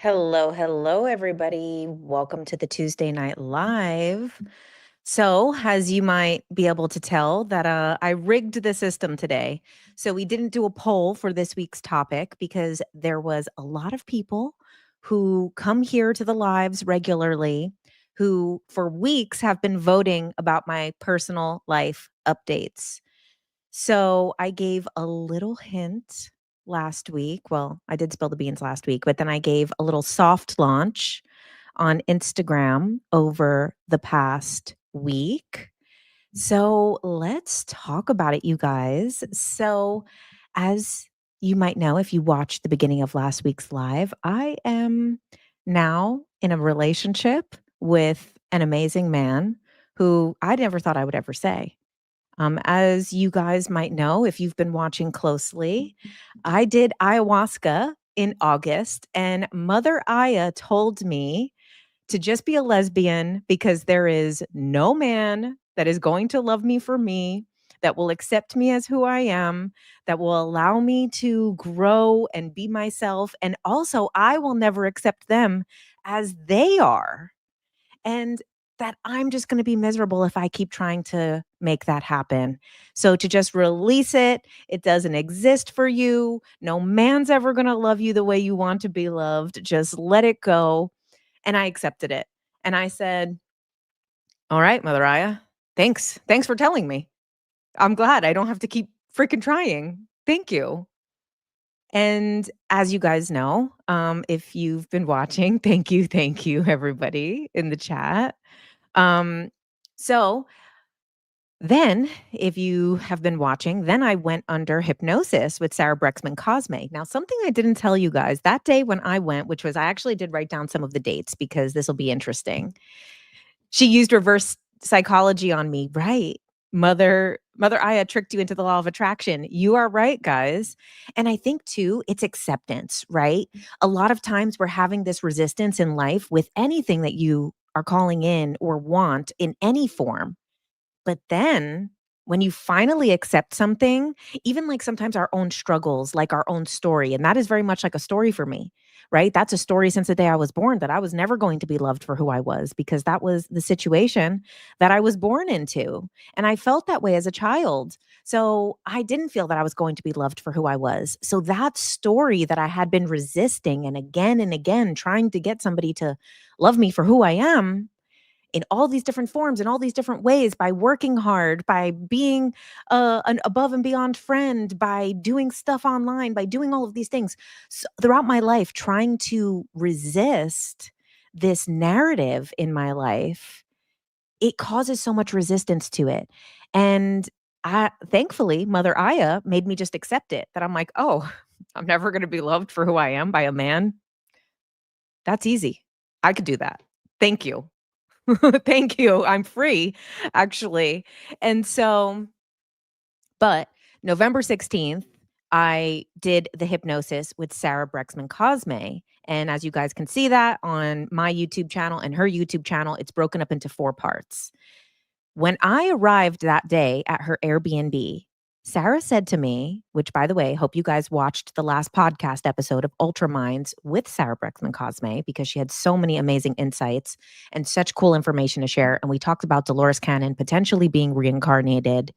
Hello, hello, everybody. Welcome to the Tuesday Night Live. So, as you might be able to tell, that I rigged the system today. So, we didn't do a poll for this week's topic because there was a lot of people who come here to the lives regularly who, for weeks, have been voting about my personal life updates. So I gave a little hint last week. Well, I did spill the beans last week, but then I gave a little soft launch on Instagram over the past week. So let's talk about it, you guys. So, as you might know, if you watched the beginning of last week's live, I am now in a relationship with an amazing man who I never thought I would ever say. As you guys might know, if you've been watching closely, I did ayahuasca in August, and Mother Aya told me to just be a lesbian because there is no man that is going to love me for me, that will accept me as who I am, that will allow me to grow and be myself. And also, I will never accept them as they are. And that I'm just going to be miserable if I keep trying to make that happen. So to just release it, it doesn't exist for you. No man's ever going to love you the way you want to be loved. Just let it go. And I accepted it. And I said, "All right, Mother Aya, thanks. Thanks for telling me. I'm glad I don't have to keep freaking trying. Thank you." And as you guys know, if you've been watching, thank you, everybody in the chat. Um, so then, if you have been watching, then I went under hypnosis with Sarah Brexman Cosme. Now, something I didn't tell you guys that day when I went, which was I actually did write down some of the dates because this will be interesting. She used reverse psychology on me, right? Mother Aya tricked you into the law of attraction. You are right, guys. And I think too, it's acceptance, right? A lot of times we're having this resistance in life with anything that you are calling in or want in any form. But then when you finally accept something, even like sometimes our own struggles, like our own story, and that is very much like a story for me, right? That's a story since the day I was born that I was never going to be loved for who I was because that was the situation that I was born into. And I felt that way as a child. So I didn't feel that I was going to be loved for who I was. So that story that I had been resisting and again trying to get somebody to love me for who I am in all these different forms, in all these different ways, by working hard, by being an above and beyond friend, by doing stuff online, by doing all of these things. So throughout my life, trying to resist this narrative in my life, it causes so much resistance to it. And thankfully, Mother Aya made me just accept it, that I'm like, oh, I'm never going to be loved for who I am by a man. That's easy. I could do that. Thank you. Thank you. I'm free, actually. And so, but November 16th, I did the hypnosis with Sarah Brexman Cosme. And as you guys can see that on my YouTube channel and her YouTube channel, it's broken up into 4 parts. When I arrived that day at her Airbnb, Sarah said to me, which by the way, hope you guys watched the last podcast episode of Ultra Minds with Sarah Brexman Cosme because she had so many amazing insights and such cool information to share. And we talked about Dolores Cannon potentially being reincarnated.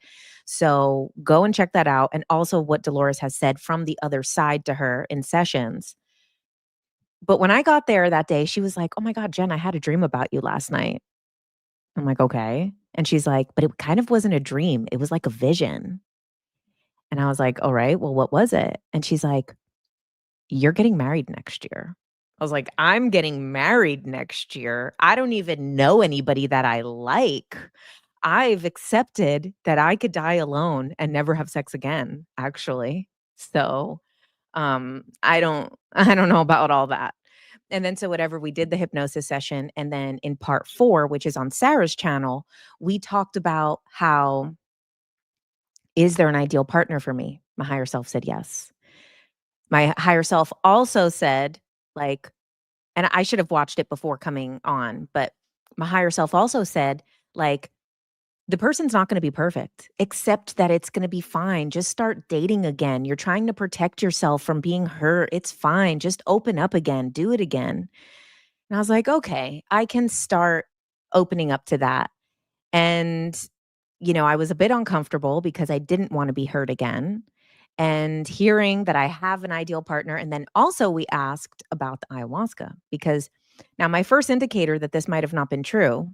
So go and check that out. And also what Dolores has said from the other side to her in sessions. But when I got there that day, she was like, "Oh my God, Jen, I had a dream about you last night." I'm like, "Okay." And she's like, "But it kind of wasn't a dream. It was like a vision." And I was like, "All right, well, what was it?" And she's like, "You're getting married next year." I was like, "I'm getting married next year. I don't even know anybody that I like. I've accepted that I could die alone and never have sex again, actually." So, I don't know about all that. And then so whatever, we did the hypnosis session, and then in part 4, which is on Sarah's channel, we talked about how, is there an ideal partner for me? My higher self said yes. My higher self also said, like, and I should have watched it before coming on, but my higher self also said, like, the person's not going to be perfect, except that it's going to be fine. Just start dating again. You're trying to protect yourself from being hurt. It's fine. Just open up again. Do it again. And I was like, okay, I can start opening up to that. And, I was a bit uncomfortable because I didn't want to be hurt again. And hearing that I have an ideal partner. And then also we asked about the ayahuasca because now my first indicator that this might have not been true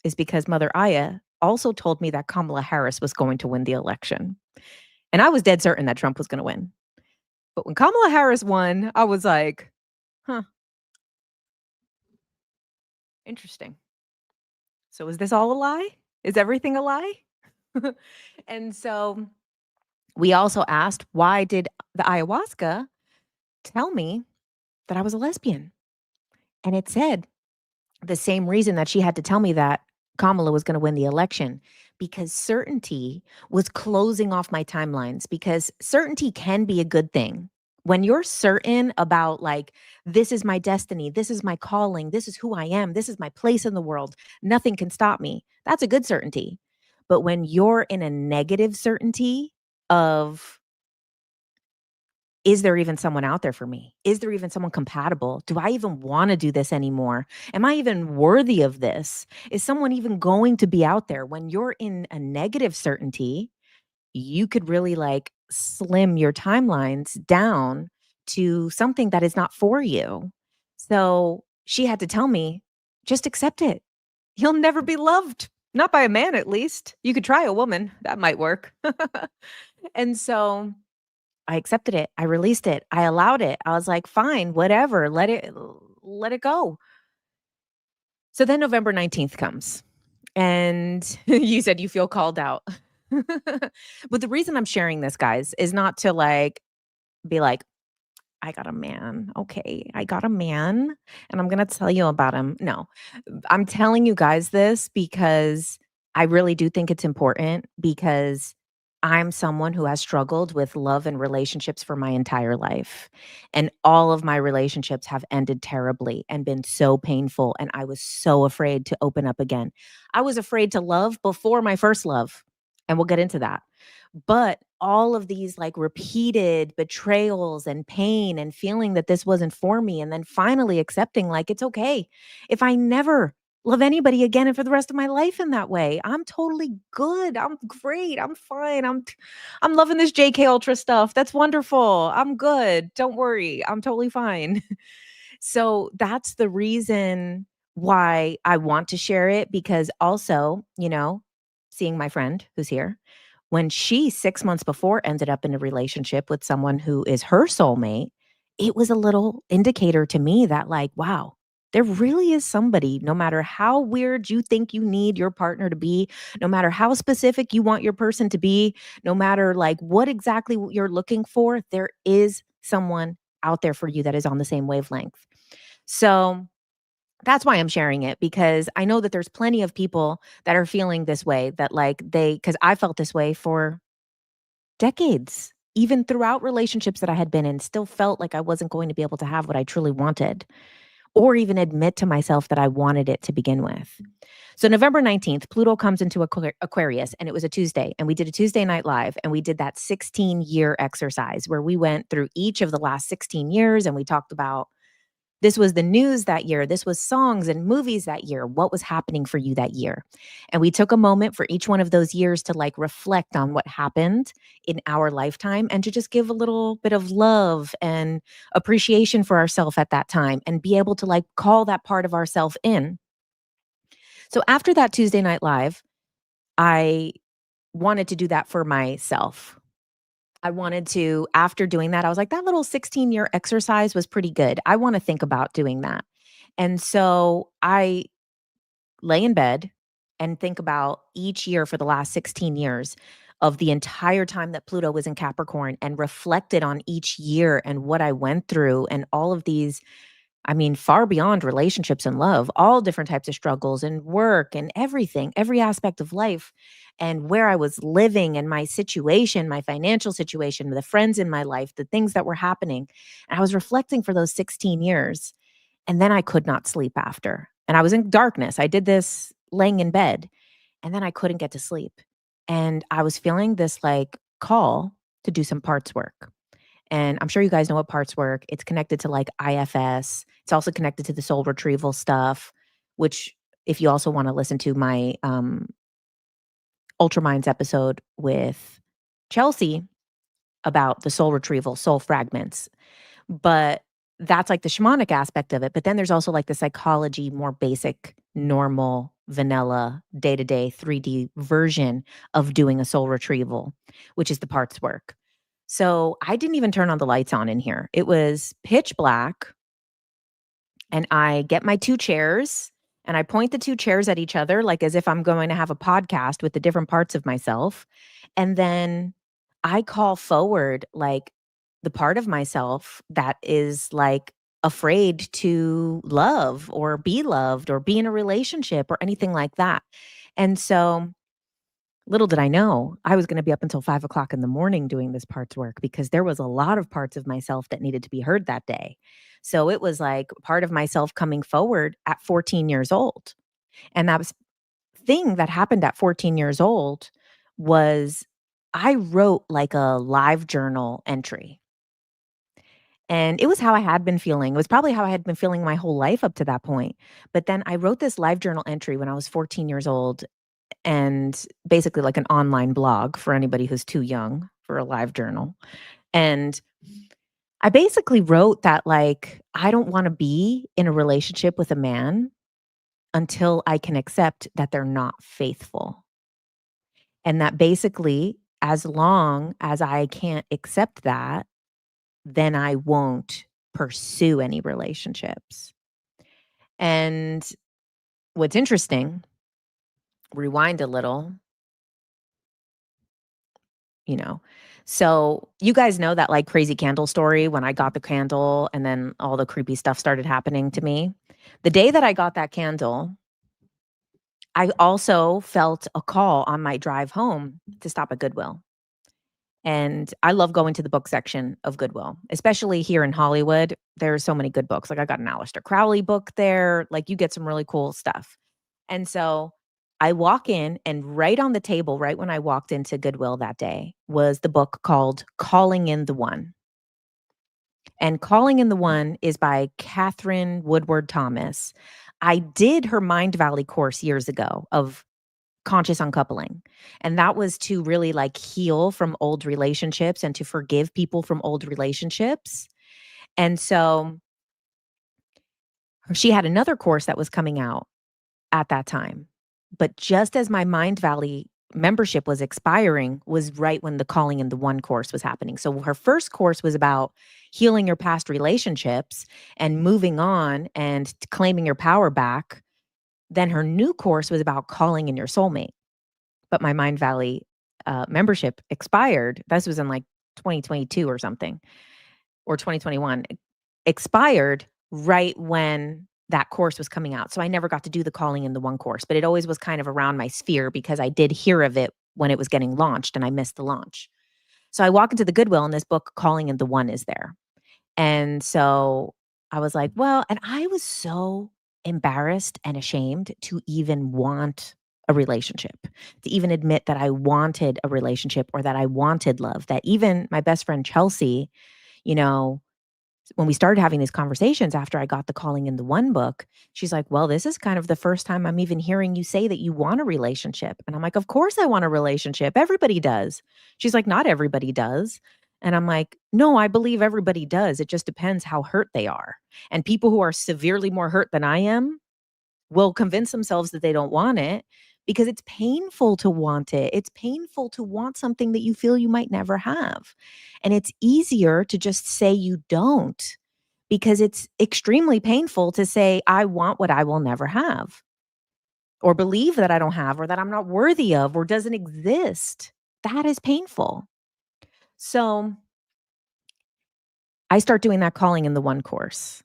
is because Mother Aya also told me that Kamala Harris was going to win the election. And I was dead certain that Trump was going to win. But when Kamala Harris won, I was like, huh, interesting. So is this all a lie? Is everything a lie? And so we also asked, why did the ayahuasca tell me that I was a lesbian? And it said the same reason that she had to tell me that Kamala was going to win the election, because certainty was closing off my timelines, because certainty can be a good thing. When you're certain about, like, this is my destiny, this is my calling, this is who I am, this is my place in the world, nothing can stop me. That's a good certainty. But when you're in a negative certainty of, is there even someone out there for me? Is there even someone compatible? Do I even want to do this anymore? Am I even worthy of this? Is someone even going to be out there? When you're in a negative certainty, you could really like slim your timelines down to something that is not for you. So she had to tell me, just accept it. You'll never be loved. Not by a man, at least. You could try a woman. That might work. And so I accepted it. I released it. I allowed it. I was like, "Fine, whatever. Let it go." So then November 19th comes, and you said you feel called out. But the reason I'm sharing this, guys, is not to, like, be like, "I got a man. Okay, I got a man, and I'm gonna tell you about him." No. I'm telling you guys this because I really do think it's important, because I'm someone who has struggled with love and relationships for my entire life. And all of my relationships have ended terribly and been so painful. And I was so afraid to open up again. I was afraid to love before my first love. And we'll get into that. But all of these like repeated betrayals and pain and feeling that this wasn't for me, and then finally accepting like it's okay if I never love anybody again and for the rest of my life in that way. I'm totally good. I'm great. I'm fine. I'm loving this JK Ultra stuff. That's wonderful. I'm good. Don't worry. I'm totally fine. So that's the reason why I want to share it, because also, seeing my friend who's here, when she 6 months before ended up in a relationship with someone who is her soulmate, it was a little indicator to me that, like, wow, there really is somebody, no matter how weird you think you need your partner to be, no matter how specific you want your person to be, no matter like what exactly you're looking for, there is someone out there for you that is on the same wavelength. So that's why I'm sharing it, because I know that there's plenty of people that are feeling this way, that like because I felt this way for decades, even throughout relationships that I had been in, still felt like I wasn't going to be able to have what I truly wanted, or even admit to myself that I wanted it to begin with. So November 19th, Pluto comes into Aquarius, and it was a Tuesday, and we did a Tuesday night live, and we did that 16-year exercise where we went through each of the last 16 years, and we talked about, this was the news that year, this was songs and movies that year, what was happening for you that year. And we took a moment for each one of those years to like reflect on what happened in our lifetime, and to just give a little bit of love and appreciation for ourselves at that time, and be able to like call that part of ourself in. So after that Tuesday night live, I wanted to do that for myself. I wanted to, after doing that, I was like, that little 16-year exercise was pretty good. I want to think about doing that. And so I lay in bed and think about each year for the last 16 years of the entire time that Pluto was in Capricorn, and reflected on each year and what I went through, and all of these, I mean, far beyond relationships and love, all different types of struggles and work and everything, every aspect of life, and where I was living and my situation, my financial situation, the friends in my life, the things that were happening. And I was reflecting for those 16 years. And then I could not sleep after. And I was in darkness. I did this laying in bed. and then I couldn't get to sleep. And I was feeling this like call to do some parts work. And I'm sure you guys know what parts work. It's connected to like IFS. It's also connected to the soul retrieval stuff, which if you also want to listen to my Ultraminds episode with Chelsea about the soul retrieval, soul fragments. But that's like the shamanic aspect of it. But then there's also like the psychology, more basic, normal, vanilla, day to day 3D version of doing a soul retrieval, which is the parts work. So I didn't even turn on the lights on in here. It was pitch black. And I get my 2 chairs and I point the 2 chairs at each other, like as if I'm going to have a podcast with the different parts of myself. And then I call forward like the part of myself that is like afraid to love or be loved or be in a relationship or anything like that. And so little did I know I was going to be up until 5 o'clock in the morning doing this parts work because there was a lot of parts of myself that needed to be heard that day. So it was like part of myself coming forward at 14 years old. And that was thing that happened at 14 years old was I wrote like a live journal entry. And it was how I had been feeling. It was probably how I had been feeling my whole life up to that point. But then I wrote this live journal entry when I was 14 years old and basically like an online blog for anybody who's too young for a live journal. And I basically wrote that like I don't want to be in a relationship with a man until I can accept that they're not faithful. And that basically as long as I can't accept that, then I won't pursue any relationships. And what's interesting, rewind a little, you know. So you guys know that like crazy candle story when I got the candle and then all the creepy stuff started happening to me. The day that I got that candle, I also felt a call on my drive home to stop at Goodwill. And I love going to the book section of Goodwill, especially here in Hollywood. There's so many good books. Like I got an Aleister Crowley book there. Like you get some really cool stuff. And so I walk in and right on the table, right when I walked into Goodwill that day, was the book called Calling in the One. And Calling in the One is by Catherine Woodward Thomas. I did her Mind Valley course years ago of conscious uncoupling. And that was to really like heal from old relationships and to forgive people from old relationships. And so she had another course that was coming out at that time. But just as my Mind Valley membership was expiring was right when the Calling in the One course was happening. So her first course was about healing your past relationships and moving on and claiming your power back. Then her new course was about calling in your soulmate. But my Mind Valley membership expired. This was in like 2022 or something, or 2021. Expired right when that course was coming out. So I never got to do the Calling in the One course, but it always was kind of around my sphere because I did hear of it when it was getting launched and I missed the launch. So I walk into the Goodwill and this book, Calling in the One, is there. And so I was like, well, and I was so embarrassed and ashamed to even want a relationship, to even admit that I wanted a relationship or that I wanted love, that even my best friend Chelsea, you know, when we started having these conversations after I got the Calling in the One book, she's like, well, this is kind of the first time I'm even hearing you say that you want a relationship. And I'm like, of course I want a relationship. Everybody does. She's like, not everybody does. And I'm like, no, I believe everybody does. It just depends how hurt they are. And people who are severely more hurt than I am will convince themselves that they don't want it because it's painful to want it. It's painful to want something that you feel you might never have. And it's easier to just say you don't because it's extremely painful to say, I want what I will never have, or believe that I don't have, or that I'm not worthy of, or doesn't exist. That is painful. So I start doing that Calling in the One course.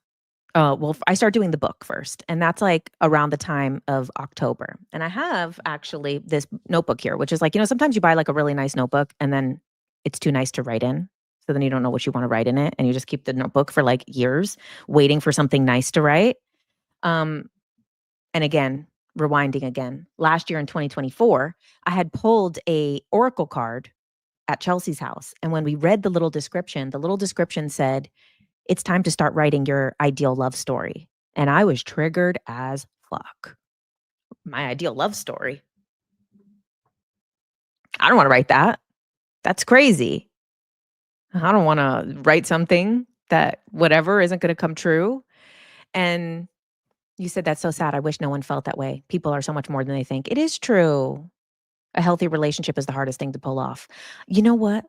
Well, I start doing the book first, and that's like around the time of October. And I have actually this notebook here, which is like, sometimes you buy like a really nice notebook and then it's too nice to write in. So then you don't know what you want to write in it. And you just keep the notebook for like years waiting for something nice to write. And again, rewinding again. Last year in 2024, I had pulled a oracle card at Chelsea's house. And when we read the little description said, it's time to start writing your ideal love story. And I was triggered as fuck. My ideal love story. I don't want to write that. That's crazy. I don't want to write something that whatever isn't going to come true. And you said that's so sad. I wish no one felt that way. People are so much more than they think. It is true. A healthy relationship is the hardest thing to pull off. You know what?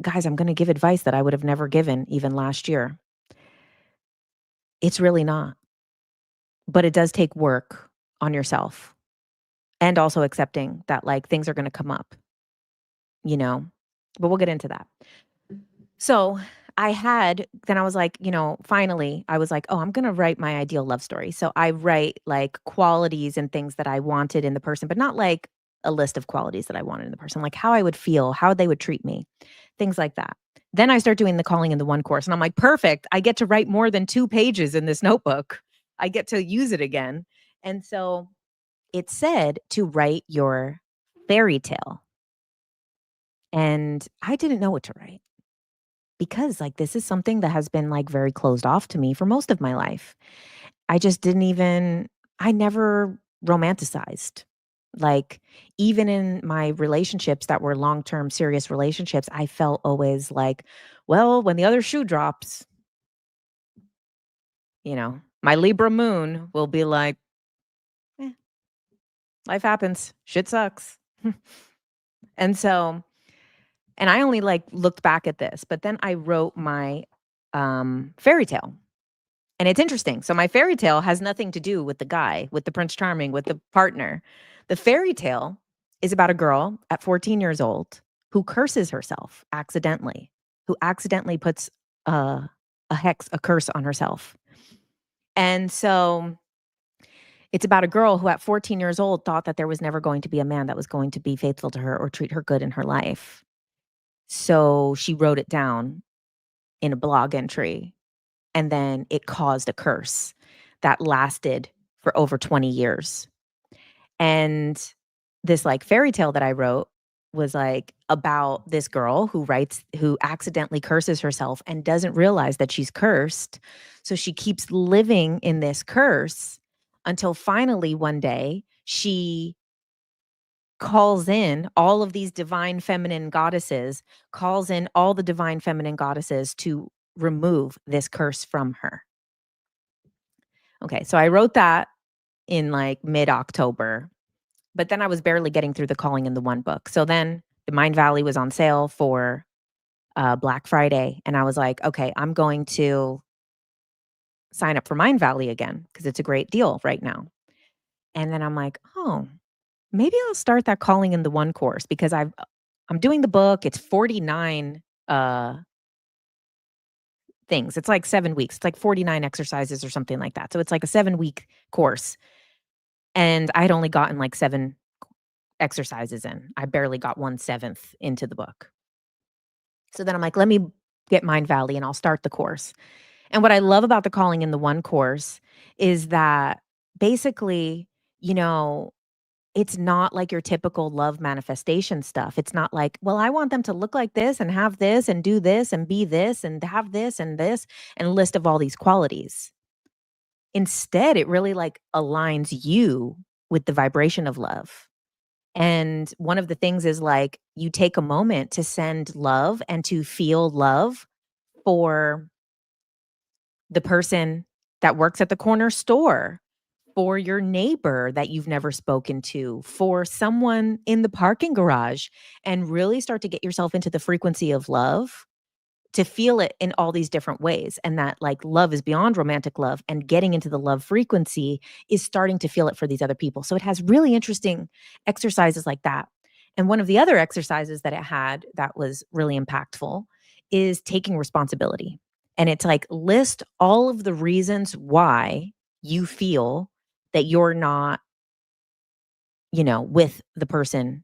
Guys, I'm going to give advice that I would have never given even last year. It's really not. But it does take work on yourself and also accepting that like things are going to come up, you know, but we'll get into that. So then I was like, finally, I was like, oh, I'm going to write my ideal love story. So I write like qualities and things that I wanted in the person, but not like a list of qualities that I wanted in the person, like how I would feel, how they would treat me, things like that. Then I start doing the calling in the one course and I'm like, perfect. I get to write more than 2 pages in this notebook. I get to use it again. And so it said to write your fairy tale. And I didn't know what to write because like this is something that has been like very closed off to me for most of my life. I never romanticized. Like even in my relationships that were long-term serious relationships, I felt always like, well, when the other shoe drops, my Libra moon will be like, "Eh, life happens. Shit sucks." And so, and I only like looked back at this, but then I wrote my fairy tale. And it's interesting. So my fairy tale has nothing to do with the guy, with the Prince Charming, with the partner. The fairy tale is about a girl at 14 years old who curses herself accidentally, who accidentally puts a curse on herself. And so it's about a girl who at 14 years old thought that there was never going to be a man that was going to be faithful to her or treat her good in her life. So she wrote it down in a blog entry, and then it caused a curse that lasted for over 20 years. And this like fairy tale that I wrote was like about this girl who accidentally curses herself and doesn't realize that she's cursed. So she keeps living in this curse until finally one day she calls in all of these divine feminine goddesses, calls in all the divine feminine goddesses to remove this curse from her. Okay, so I wrote that in like mid-October, but then I was barely getting through the calling in the one book. So then the Mind Valley was on sale for Black Friday, and I was like, okay, I'm going to sign up for Mind Valley again because it's a great deal right now. And then I'm like, oh, maybe I'll start that calling in the one course because I'm doing the book. It's 49 things. It's like 7 weeks. It's like 49 exercises or something like that. So it's like a 7-week course. And I had only gotten like 7 exercises in. I barely got 1/7 into the book. So then I'm like, let me get Mind Valley and I'll start the course. And what I love about the calling in the one course is that basically, it's not like your typical love manifestation stuff. It's not like, well, I want them to look like this and have this and do this and be this and have this and a list of all these qualities. Instead, it really like aligns you with the vibration of love. And one of the things is like you take a moment to send love and to feel love for the person that works at the corner store, for your neighbor that you've never spoken to, for someone in the parking garage, and really start to get yourself into the frequency of love to feel it in all these different ways. And that like love is beyond romantic love, and getting into the love frequency is starting to feel it for these other people. So it has really interesting exercises like that. And one of the other exercises that it had that was really impactful is taking responsibility. And it's like list all of the reasons why you feel that you're not, with the person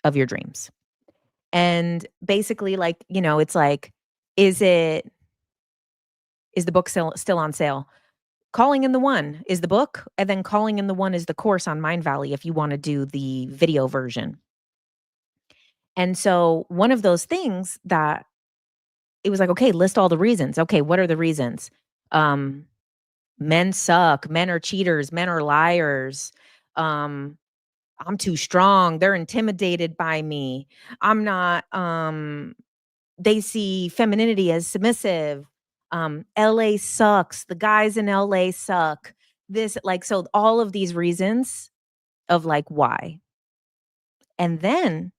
of your dreams. And basically like, it's like, is the book still on sale? Calling in the One is the book, and then Calling in the One is the course on Mind Valley if you wanna do the video version. And so one of those things that it was like, "Okay, list all the reasons." Okay, what are the reasons? Um, Men suck, men are cheaters, men are liars, um, I'm too strong, they're intimidated by me, I'm not, they see femininity as submissive, LA sucks, the guys in LA suck, this like, so all of these reasons of, like, why. And then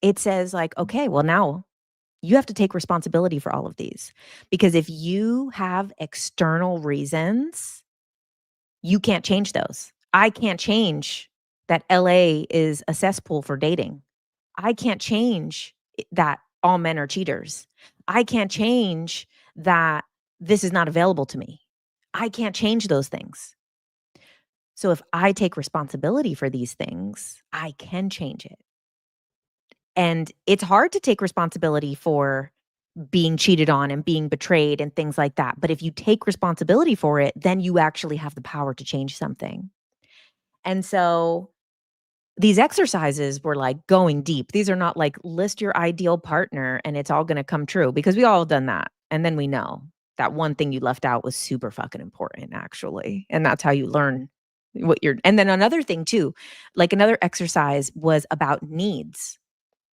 it says, like, "Okay, well, now you have to take responsibility for all of these, because if you have external reasons, you can't change those. I can't change that LA is a cesspool for dating. I can't change that all men are cheaters. I can't change that this is not available to me. I can't change those things. So if I take responsibility for these things, I can change it." And it's hard to take responsibility for being cheated on and being betrayed and things like that. But if you take responsibility for it, then you actually have the power to change something. And so these exercises were like going deep. These are not like list your ideal partner and it's all going to come true, because we all done that. And then we know that one thing you left out was super fucking important, actually. And that's how you learn what you're. And then another thing, too, like another exercise was about needs.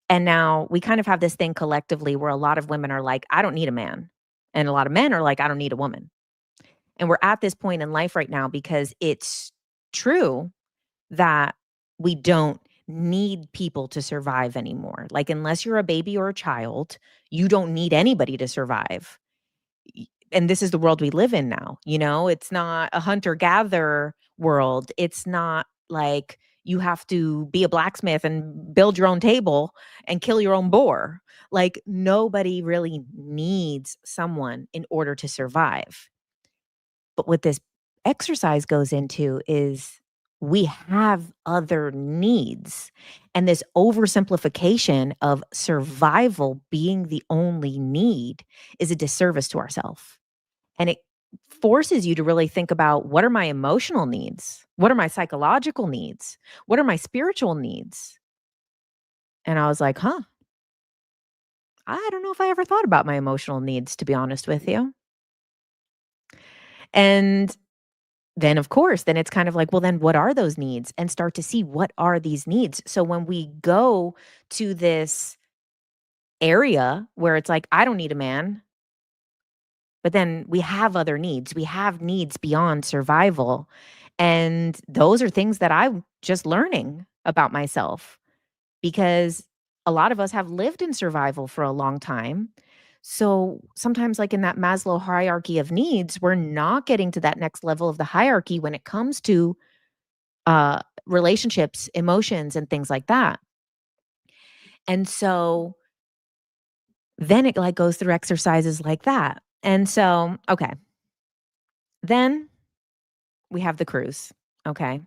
And now we kind of have this thing collectively where a lot of women are like, I don't need a man. And a lot of men are like, I don't need a woman. And we're at this point in life right now because it's true that we don't need people to survive anymore. Like, unless you're a baby or a child, you don't need anybody to survive. And this is the world we live in now. It's not a hunter gatherer world. It's not like you have to be a blacksmith and build your own table and kill your own boar. Like, nobody really needs someone in order to survive. But what this exercise goes into is we have other needs. And this oversimplification of survival being the only need is a disservice to ourselves. And it forces you to really think about, what are my emotional needs? What are my psychological needs? What are my spiritual needs? And I was like, I don't know if I ever thought about my emotional needs, to be honest with you. And then, of course, then it's kind of like, well, then what are those needs? And start to see, what are these needs? So when we go to this area where it's like, I don't need a man, but then we have other needs. We have needs beyond survival. And those are things that I'm just learning about myself, because a lot of us have lived in survival for a long time. So sometimes, like in that Maslow hierarchy of needs, we're not getting to that next level of the hierarchy when it comes to relationships, emotions, and things like that. And so then it like goes through exercises like that. And so, okay, then we have the cruise. Okay.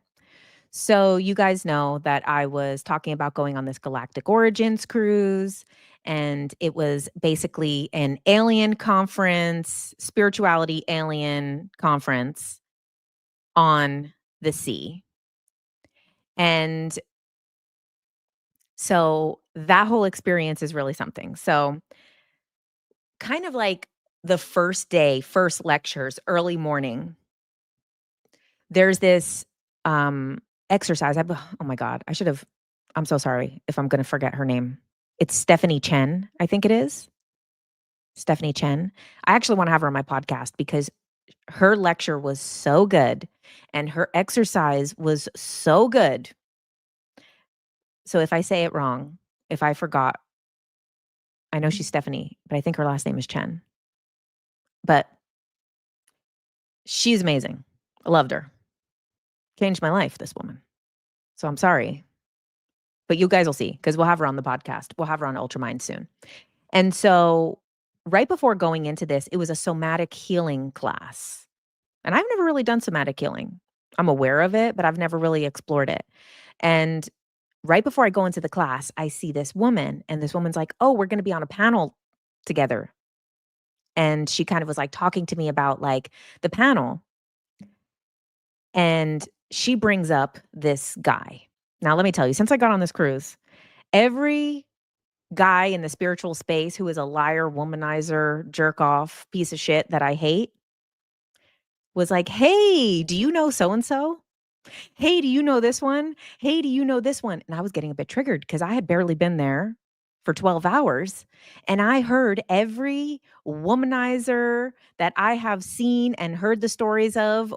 So you guys know that I was talking about going on this Galactic Origins cruise, and it was basically an alien conference, spirituality alien conference on the sea. And so that whole experience is really something. So kind of like the first day, first lectures, early morning, there's this exercise. Oh my God, I'm so sorry if I'm going to forget her name. It's Stephanie Chen, I think it is. Stephanie Chen. I actually want to have her on my podcast because her lecture was so good and her exercise was so good. So if I say it wrong, if I forgot, I know she's Stephanie, but I think her last name is Chen. But she's amazing. I loved her. Changed my life, this woman. So I'm sorry. But you guys will see, because we'll have her on the podcast. We'll have her on Ultramind soon. And so right before going into this, it was a somatic healing class. And I've never really done somatic healing. I'm aware of it, but I've never really explored it. And right before I go into the class, I see this woman, and this woman's like, "Oh, we're going to be on a panel together." And she kind of was like talking to me about like the panel. And she brings up this guy. Now, let me tell you, since I got on this cruise, every guy in the spiritual space who is a liar, womanizer, jerk off, piece of shit that I hate was like, hey, do you know so and so? Hey, do you know this one? Hey, do you know this one? And I was getting a bit triggered because I had barely been there for 12 hours. And I heard every womanizer that I have seen and heard the stories of,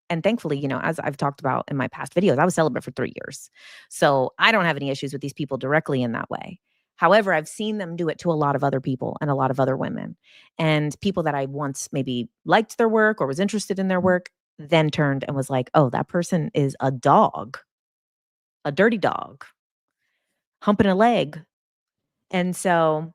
and thankfully, as I've talked about in my past videos, I was celibate for 3 years. So I don't have any issues with these people directly in that way. However, I've seen them do it to a lot of other people and a lot of other women, and people that I once maybe liked their work or was interested in their work then turned and was like, "Oh, that person is a dog, a dirty dog, humping a leg." And so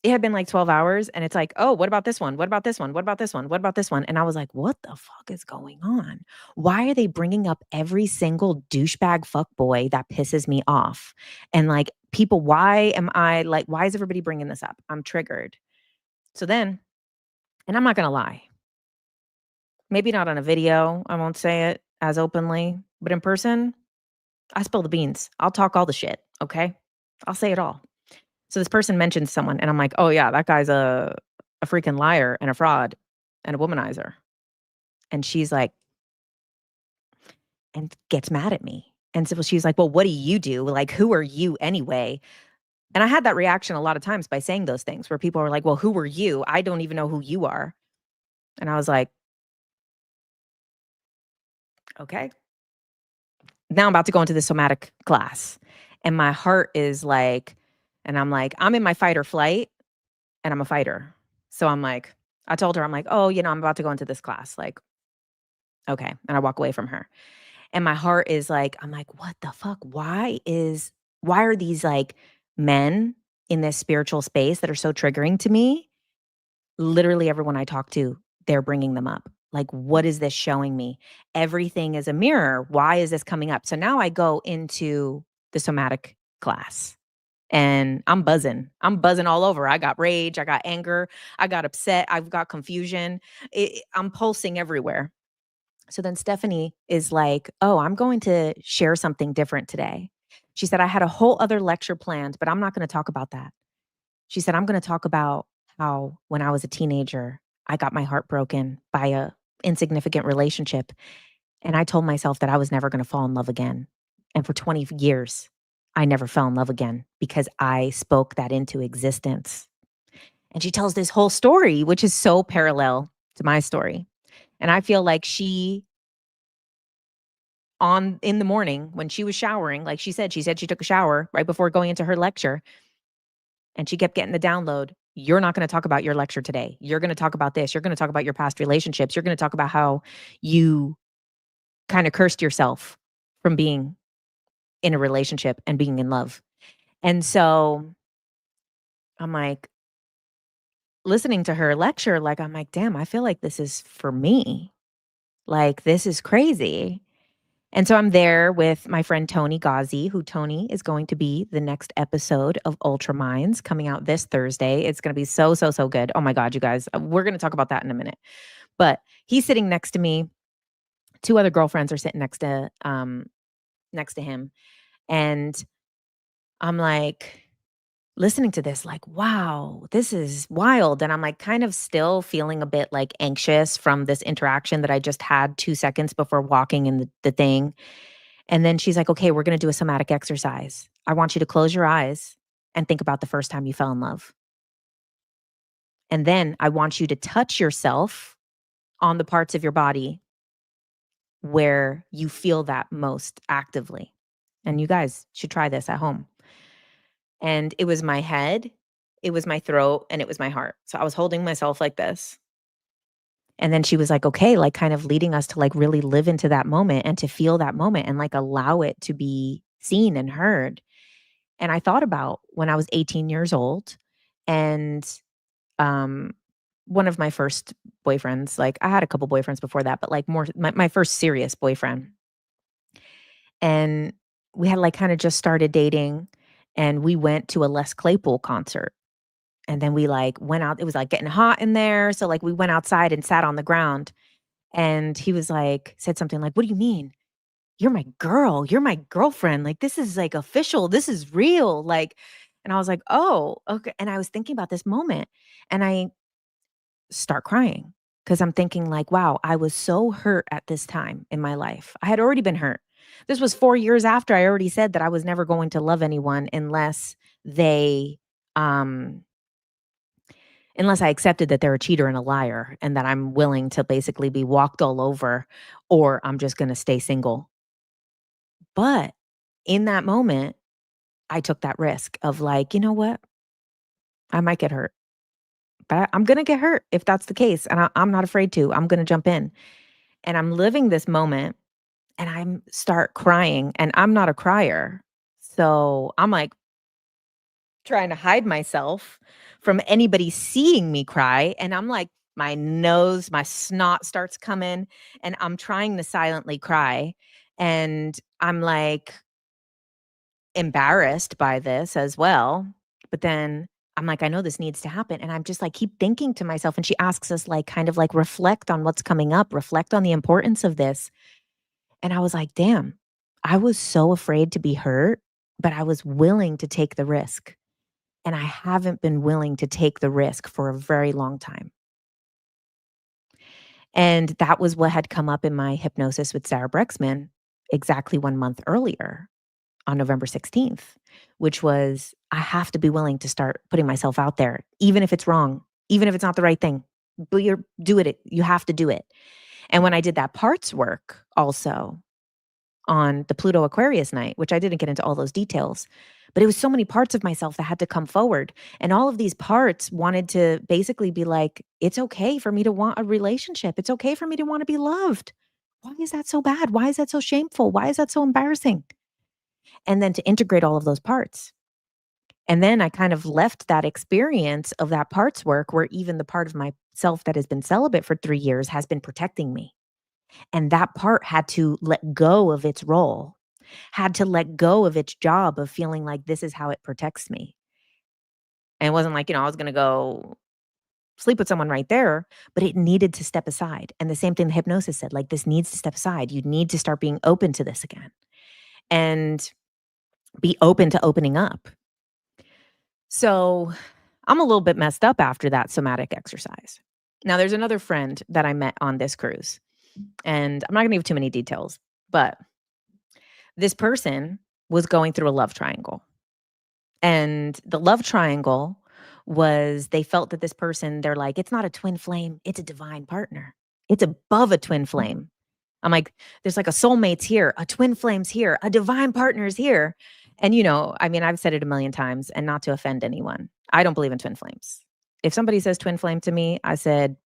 it had been like 12 hours and it's like, "Oh, what about this one? What about this one? What about this one? What about this one?" And I was like, "What the fuck is going on? Why are they bringing up every single douchebag fuck boy that pisses me off?" And like, people, why is everybody bringing this up? I'm triggered. So then, and I'm not going to lie, maybe not on a video, I won't say it as openly, but in person, I spill the beans. I'll talk all the shit, okay? I'll say it all. So this person mentions someone and I'm like, "Oh yeah, that guy's a freaking liar and a fraud and a womanizer." And she's like, and gets mad at me. And so she's like, "Well, what do you do? Like, who are you anyway?" And I had that reaction a lot of times by saying those things where people are like, "Well, who are you? I don't even know who you are." And I was like, "Okay." Now I'm about to go into the somatic class. And my heart is like, and I'm like, I'm in my fight or flight and I'm a fighter. So I'm like, I told her, I'm like, "Oh, I'm about to go into this class. Like, okay." And I walk away from her. And my heart is like, I'm like, "What the fuck? Why are these like men in this spiritual space that are so triggering to me?" Literally everyone I talk to, they're bringing them up. Like, what is this showing me? Everything is a mirror. Why is this coming up? So now I go into the somatic class and I'm buzzing. I'm buzzing all over. I got rage, I got anger, I got upset, I've got confusion. I'm pulsing everywhere. So then Stephanie is like, "Oh, I'm going to share something different today." She said, "I had a whole other lecture planned, but I'm not going to talk about that." She said, "I'm going to talk about how when I was a teenager, I got my heart broken by a insignificant relationship. And I told myself that I was never going to fall in love again. And for 20 years, I never fell in love again because I spoke that into existence." And she tells this whole story, which is so parallel to my story. And I feel like she, on in the morning when she was showering, like she said she took a shower right before going into her lecture. And she kept getting the download. "You're not going to talk about your lecture today. You're going to talk about this. You're going to talk about your past relationships. You're going to talk about how you kind of cursed yourself from being in a relationship and being in love." And so I'm like, listening to her lecture, like, I'm like, damn, I feel like this is for me. Like, this is crazy. And so I'm there with my friend Tony Ghazi, who Tony is going to be the next episode of Ultra Minds coming out this Thursday. It's going to be so, so, so good. Oh my God, you guys, we're going to talk about that in a minute. But he's sitting next to me. Two other girlfriends are sitting next to him. And I'm like listening to this, like, wow, this is wild. And I'm like kind of still feeling a bit like anxious from this interaction that I just had 2 seconds before walking in the thing. And then she's like, "Okay, we're going to do a somatic exercise. I want you to close your eyes and think about the first time you fell in love. And then I want you to touch yourself on the parts of your body where you feel that most actively." And you guys should try this at home. And it was my head, it was my throat, and it was my heart. So I was holding myself like this. And then she was like, "Okay," like kind of leading us to like really live into that moment and to feel that moment and like allow it to be seen and heard. And I thought about when I was 18 years old and um one of my first boyfriends, like I had a couple boyfriends before that, but like more my first serious boyfriend. And we had like kind of just started dating and we went to a Les Claypool concert. And then we like went out, it was like getting hot in there. So like we went outside and sat on the ground And he was like, said something like, "What do you mean? You're my girl. You're my girlfriend. Like, this is like official. This is real." Like, and I was like, "Oh, okay." And I was thinking about this moment and I start crying because I'm thinking like, wow, I was so hurt at this time in my life. I had already been hurt. This was 4 years after I already said that I was never going to love anyone they um unless I accepted that they're a cheater and a liar and that I'm willing to basically be walked all over or I'm just going to stay single. But in that moment, I took that risk of like, you know what? I might get hurt, but I'm going to get hurt if that's the case. And I'm not afraid to. I'm going to jump in. And I'm living this moment and I'm start crying and I'm not a crier. So I'm like trying to hide myself from anybody seeing me cry. And I'm like, my snot starts coming and I'm trying to silently cry. And I'm like embarrassed by this as well. But then I'm like, I know this needs to happen. And I'm just like, keep thinking to myself. And she asks us, like, kind of like, reflect on what's coming up, reflect on the importance of this. And I was like, damn, I was so afraid to be hurt, but I was willing to take the risk. And I haven't been willing to take the risk for a very long time. And that was what had come up in my hypnosis with Sarah Brexman exactly 1 month earlier on November 16th, which was I have to be willing to start putting myself out there, even if it's wrong, even if it's not the right thing. But do it. You have to do it. And when I did that parts work also, on the Pluto Aquarius night, which I didn't get into all those details, but it was so many parts of myself that had to come forward. And all of these parts wanted to basically be like, it's okay for me to want a relationship. It's okay for me to want to be loved. Why is that so bad? Why is that so shameful? Why is that so embarrassing? And then to integrate all of those parts. And then I kind of left that experience of that parts work where even the part of myself that has been celibate for 3 years has been protecting me. And that part had to let go of its role, had to let go of its job of feeling like this is how it protects me. And it wasn't like, I was going to go sleep with someone right there, but it needed to step aside. And the same thing the hypnosis said, like, this needs to step aside. You need to start being open to this again and be open to opening up. So I'm a little bit messed up after that somatic exercise. Now, there's another friend that I met on this cruise, and I'm not going to give too many details, but this person was going through a love triangle. And the love triangle was they felt that this person, they're like, it's not a twin flame, it's a divine partner. It's above a twin flame. I'm like, there's like a soulmate's here, a twin flame's here, a divine partner's here. And, I mean, I've said it a million times and not to offend anyone. I don't believe in twin flames. If somebody says twin flame to me, I said,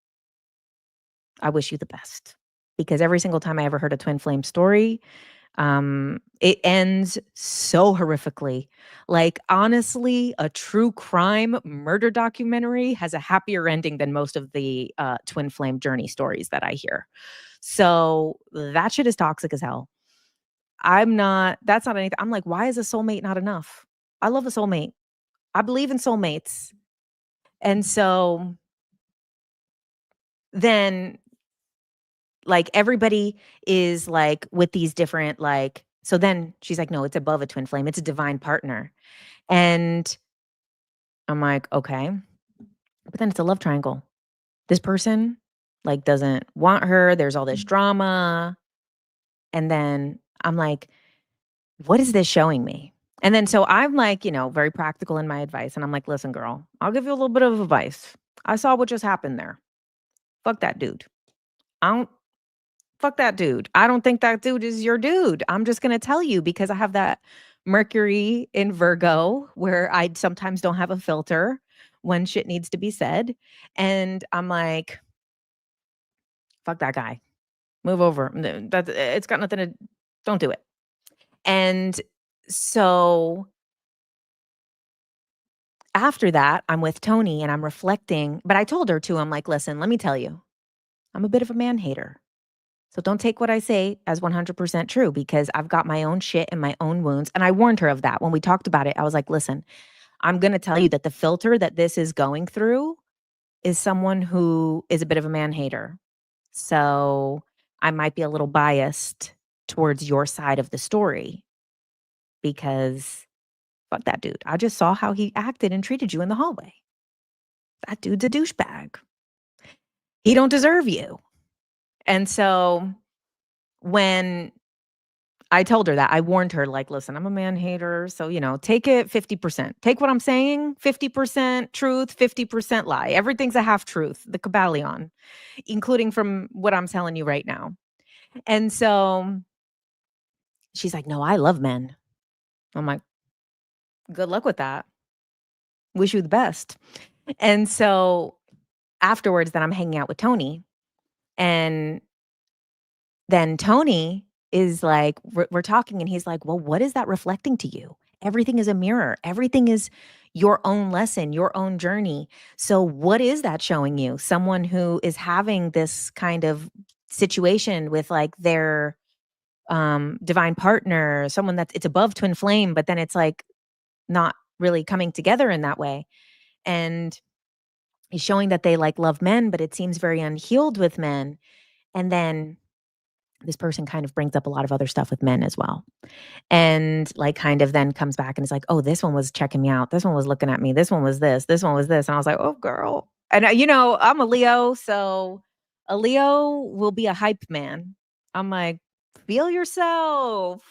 I wish you the best. Because every single time I ever heard a twin flame story, it ends so horrifically. Like, honestly, a true crime murder documentary has a happier ending than most of the twin flame journey stories that I hear. So that shit is toxic as hell. That's not anything. I'm like, why is a soulmate not enough? I love a soulmate. I believe in soulmates. And so then, like, everybody is like with these different, like, so then she's like, no, it's above a twin flame. It's a divine partner. And I'm like, okay. But then it's a love triangle. This person, like, doesn't want her. There's all this drama. And then I'm like, what is this showing me? And then so I'm like, very practical in my advice. And I'm like, listen, girl, I'll give you a little bit of advice. I saw what just happened there. Fuck that dude. I don't Fuck that dude. I don't think that dude is your dude. I'm just going to tell you because I have that Mercury in Virgo where I sometimes don't have a filter when shit needs to be said. And I'm like, fuck that guy. Move over. It's got nothing to, don't do it. And so after that, I'm with Tony and I'm reflecting, but I told her too, I'm like, listen, let me tell you, I'm a bit of a man hater. So don't take what I say as 100% true because I've got my own shit and my own wounds. And I warned her of that when we talked about it. I was like, listen, I'm going to tell you that the filter that this is going through is someone who is a bit of a man hater. So I might be a little biased towards your side of the story because fuck that dude. I just saw how he acted and treated you in the hallway. That dude's a douchebag. He don't deserve you. And so when I told her that, I warned her, like, listen, I'm a man hater. So, take it 50%. Take what I'm saying, 50% truth, 50% lie. Everything's a half truth, the Kabbalion, including from what I'm telling you right now. And so she's like, no, I love men. I'm like, good luck with that. Wish you the best. And so afterwards, then I'm hanging out with Tony. And then Tony is like, we're talking, and he's like, well, what is that reflecting to you? Everything is a mirror. Everything is your own lesson, your own journey. So what is that showing you? Someone who is having this kind of situation with like their divine partner, someone that's it's above twin flame, but then it's like not really coming together in that way. And he's showing that they like love men, but it seems very unhealed with men. And then this person kind of brings up a lot of other stuff with men as well. And like kind of then comes back and is like, oh, this one was checking me out. This one was looking at me. This one was this one was this. And I was like, oh, girl. And I'm a Leo. So a Leo will be a hype man. I'm like, feel yourself.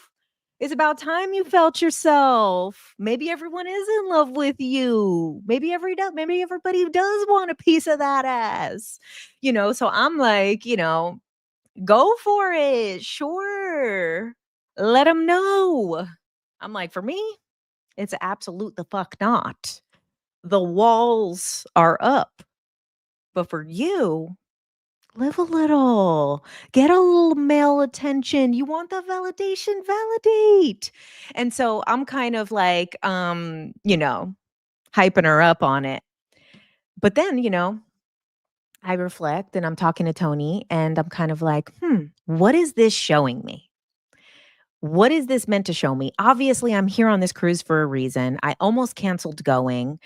It's about time you felt yourself. Maybe everyone is in love with you. Maybe everybody does want a piece of that ass. So I'm like, go for it. Sure. Let them know. I'm like, for me, it's absolute the fuck not. The walls are up. But for you, live a little, get a little male attention. You want the validation, validate. And so I'm kind of like, hyping her up on it. But then, I reflect and I'm talking to Tony and I'm kind of like, what is this showing me? What is this meant to show me? Obviously, I'm here on this cruise for a reason. I almost canceled going.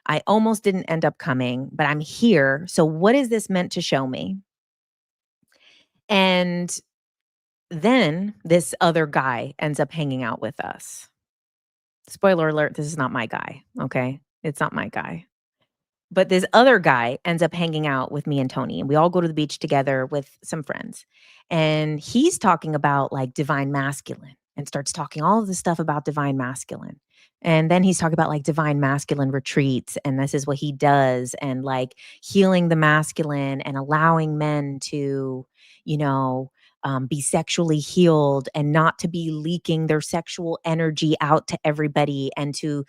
I almost didn't end up coming, but I'm here. So what is this meant to show me? And then this other guy ends up hanging out with us. Spoiler alert, this is not my guy, okay? It's not my guy. But this other guy ends up hanging out with me and Tony, and we all go to the beach together with some friends. And he's talking about like divine masculine and starts talking all of this stuff about divine masculine. And then he's talking about like divine masculine retreats, and this is what he does, and like healing the masculine and allowing men to, be sexually healed and not to be leaking their sexual energy out to everybody and to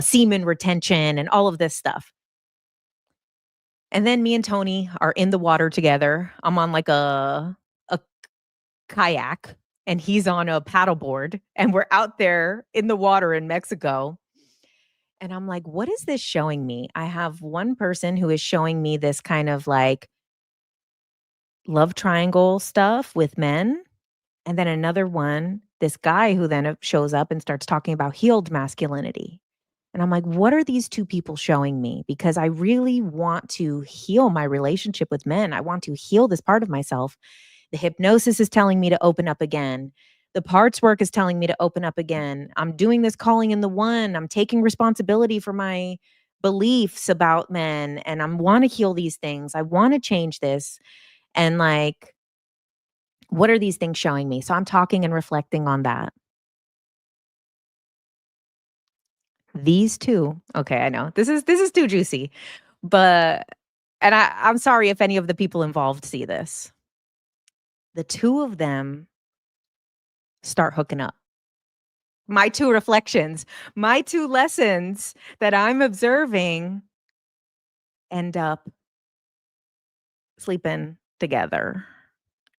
semen retention and all of this stuff. And then me and Tony are in the water together. I'm on like a kayak and he's on a paddleboard and we're out there in the water in Mexico. And I'm like, what is this showing me? I have one person who is showing me this kind of like love triangle stuff with men. And then another one, this guy who then shows up and starts talking about healed masculinity. And I'm like, what are these two people showing me? Because I really want to heal my relationship with men. I want to heal this part of myself. The hypnosis is telling me to open up again. The parts work is telling me to open up again. I'm doing this calling in the one. I'm taking responsibility for my beliefs about men and I want to heal these things. I want to change this. And like, what are these things showing me? So I'm talking and reflecting on that. These two, okay, I know. This is too juicy. But and I'm sorry if any of the people involved see this. The two of them start hooking up. My two reflections, my two lessons that I'm observing end up sleeping together.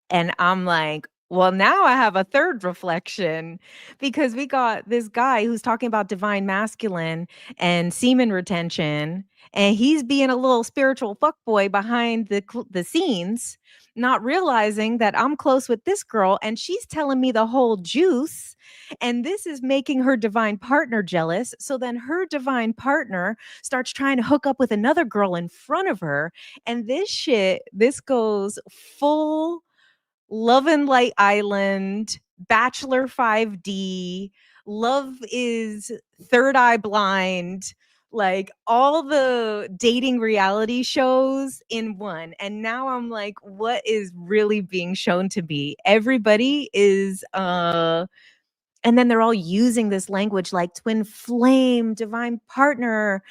And I'm like, Well, now I have a third reflection because we got this guy who's talking about divine masculine and semen retention, and he's being a little spiritual fuckboy behind the scenes, not realizing that I'm close with this girl and she's telling me the whole juice, and this is making her divine partner jealous. So then her divine partner starts trying to hook up with another girl in front of her, and this goes full Love and Light Island, Bachelor 5D, Love is Third Eye Blind, like all the dating reality shows in one. And now I'm like, what is really being shown to me? Everybody is and then they're all using this language like twin flame, divine partner,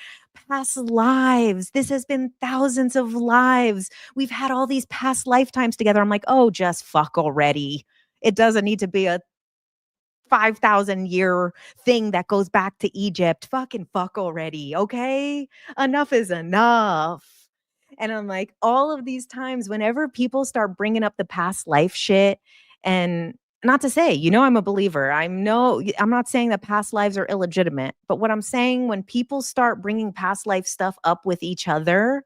past lives. This has been thousands of lives. We've had all these past lifetimes together. I'm like, oh, just fuck already. It doesn't need to be a 5,000-year thing that goes back to Egypt. Fucking fuck already. Okay. Enough is enough. And I'm like, all of these times, whenever people start bringing up the past life shit, and not to say, I'm a believer. I'm not saying that past lives are illegitimate, but what I'm saying, when people start bringing past life stuff up with each other,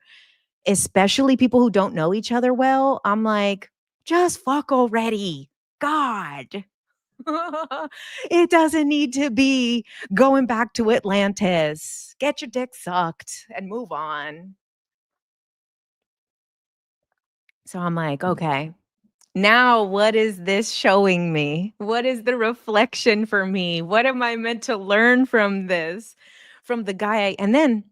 especially people who don't know each other well, I'm like, just fuck already. God. It doesn't need to be going back to Atlantis. Get your dick sucked and move on. So I'm like, okay, now what is this showing me? What is the reflection for me? What am I meant to learn from this? From the guy. And then,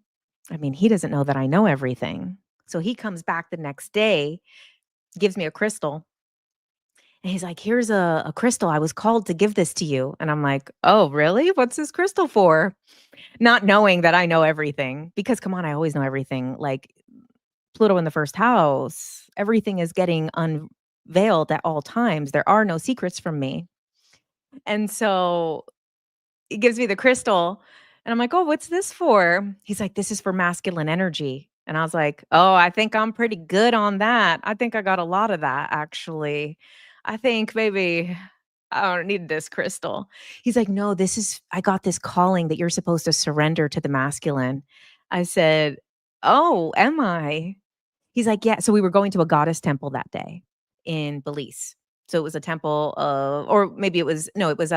I mean, he doesn't know that I know everything. So he comes back the next day, gives me a crystal. And he's like, here's a crystal. I was called to give this to you. And I'm like, oh, really? What's this crystal for? Not knowing that I know everything, because come on, I always know everything. Like Pluto in the first house, everything is getting unveiled at all times. There are no secrets from me. And so he gives me the crystal and I'm like, oh, what's this for? He's like, this is for masculine energy. And I was like, oh, I think I'm pretty good on that. I think I got a lot of that actually. I think maybe I don't need this crystal. He's like, no, I got this calling that you're supposed to surrender to the masculine. I said, oh, am I? He's like, yeah. So we were going to a goddess temple that day in Belize. So it was a temple of, or maybe it was, no, it was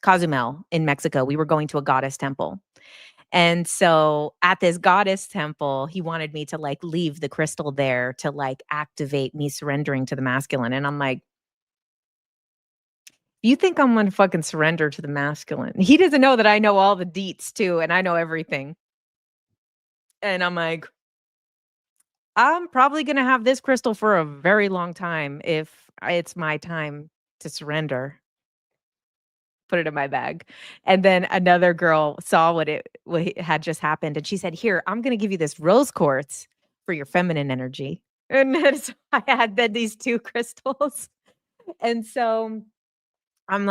Cozumel in Mexico. We were going to a goddess temple. And so at this goddess temple, he wanted me to like leave the crystal there to like activate me surrendering to the masculine. And I'm like, you think I'm gonna fucking surrender to the masculine? He doesn't know that I know all the deets too, and I know everything. And I'm like, I'm probably gonna have this crystal for a very long time if it's my time to surrender. Put it in my bag. And then another girl saw what had just happened, and she said, "Here, I'm gonna give you this rose quartz for your feminine energy." And then so I had then these 2 crystals. And so I'm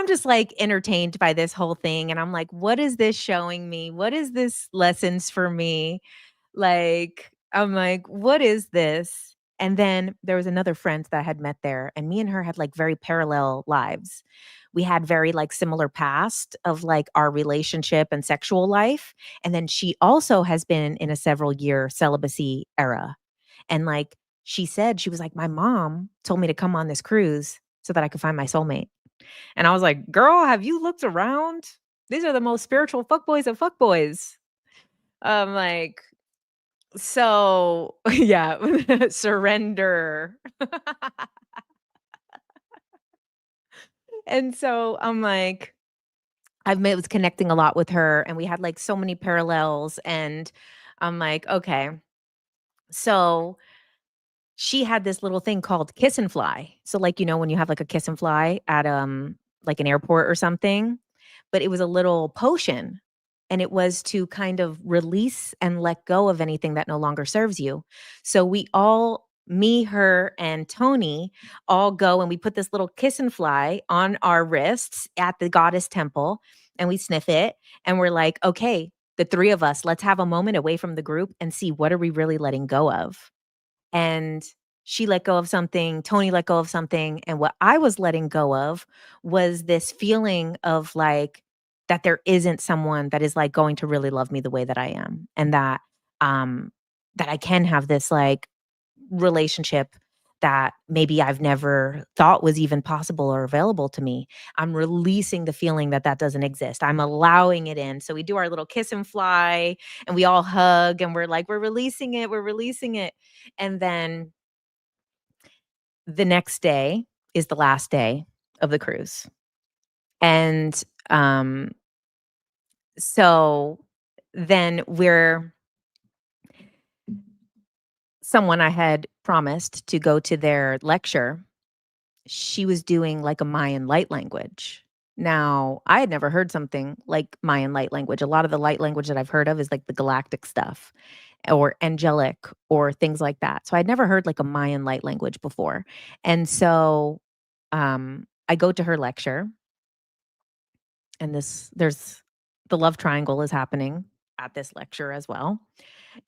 just like entertained by this whole thing. And I'm like, what is this showing me? What is this lessons for me? Like, I'm like, what is this? And then there was another friend that I had met there, and me and her had like very parallel lives. We had very like similar past of like our relationship and sexual life. And then she also has been in a several year celibacy era. And like she said, she was like, my mom told me to come on this cruise so that I could find my soulmate. And I was like, girl, have you looked around? These are the most spiritual fuckboys of fuckboys. I'm like, so yeah, surrender. And so I'm like, was connecting a lot with her, and we had like so many parallels. And I'm like, okay. So she had this little thing called kiss and fly. So like, when you have like a kiss and fly at like an airport or something, but it was a little potion, and it was to kind of release and let go of anything that no longer serves you. So we all, me, her, and Tony, all go and we put this little kiss and fly on our wrists at the goddess temple, and we sniff it, and we're like, okay, the 3 of us, let's have a moment away from the group and see what are we really letting go of. And She let go of something, Tony let go of something, and what I was letting go of was this feeling of, like, that there isn't someone that is, like, going to really love me the way that I am, and um, that I can have this, like, relationship that maybe I've never thought was even possible or available to me. I'm releasing the feeling that that doesn't exist. I'm allowing it in. So we do our little kiss and fly, and we all hug, and we're like, we're releasing it, we're releasing it. And then the next day is the last day of the cruise. And um, so then someone I had promised to go to their lecture, she was doing like a Mayan light language. Now, I had never heard something like Mayan light language. A lot of the light language that I've heard of is like the galactic stuff or angelic or things like that. So I'd never heard like a Mayan light language before. And so I go to her lecture, and there's the love triangle is happening at this lecture as well.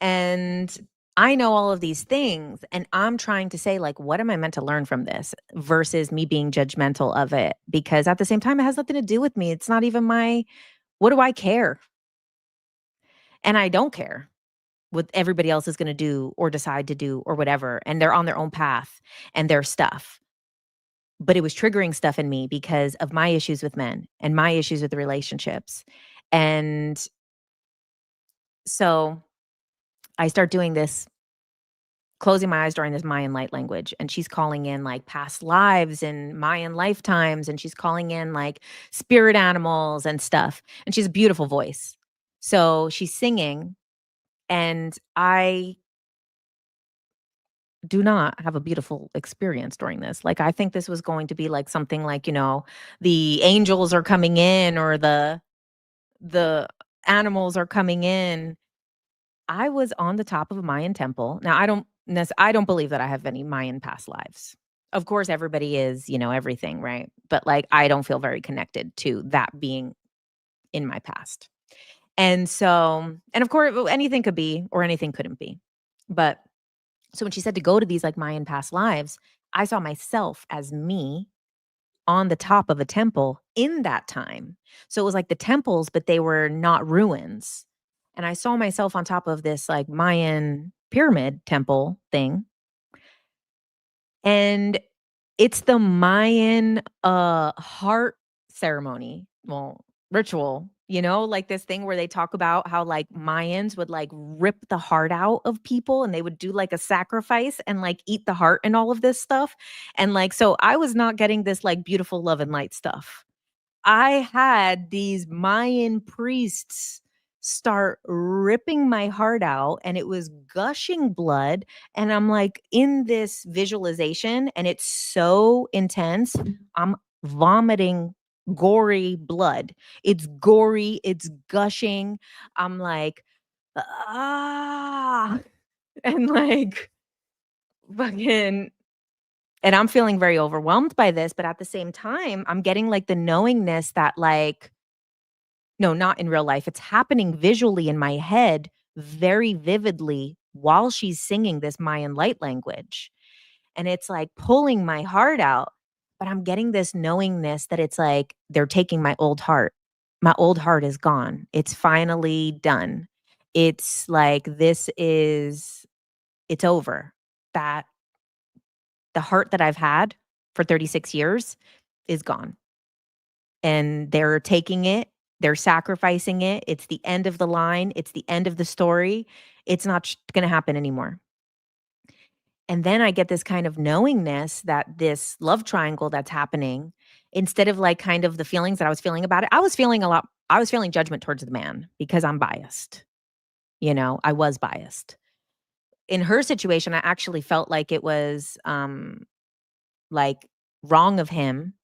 And I know all of these things, and I'm trying to say, like, what am I meant to learn from this versus me being judgmental of it? Because at the same time, it has nothing to do with me. It's not even what do I care? And I don't care what everybody else is going to do or decide to do or whatever. And they're on their own path and their stuff. But it was triggering stuff in me because of my issues with men and my issues with the relationships. And so I start doing this, closing my eyes during this Mayan light language, and she's calling in like past lives and Mayan lifetimes, and she's calling in like spirit animals and stuff. And she's a beautiful voice. So she's singing, and I do not have a beautiful experience during this. Like, I think this was going to be like something like, the angels are coming in or the animals are coming in. I was on the top of a Mayan temple. Now, I don't believe that I have any Mayan past lives. Of course, everybody is, everything, right? But like, I don't feel very connected to that being in my past. And so, and of course, anything could be or anything couldn't be. But so when she said to go to these like Mayan past lives, I saw myself as me on the top of a temple in that time. So it was like the temples, but they were not ruins. And I saw myself on top of this like Mayan pyramid temple thing. And it's the Mayan heart ceremony. Well, ritual, like this thing where they talk about how like Mayans would like rip the heart out of people, and they would do like a sacrifice and like eat the heart and all of this stuff. And like, so I was not getting this like beautiful love and light stuff. I had these Mayan priests start ripping my heart out, and it was gushing blood, and I'm like in this visualization, and it's so intense. I'm vomiting gory blood. It's gory, it's gushing. I'm like, ah, and like fucking and I'm feeling very overwhelmed by this, but at the same time, I'm getting like the knowingness that like, no, not in real life. It's happening visually in my head very vividly while she's singing this Mayan light language. And it's like pulling my heart out, but I'm getting this knowingness that it's like they're taking my old heart. My old heart is gone. It's finally done. It's like it's over. That the heart that I've had for 36 years is gone. And they're taking it, they're sacrificing it. It's the end of the line, it's the end of the story. It's not going to happen anymore. And then I get this kind of knowingness that this love triangle that's happening, instead of like kind of the feelings that I was feeling about it, I was feeling judgment towards the man because I'm biased. I was biased. In her situation, I actually felt like it was like wrong of him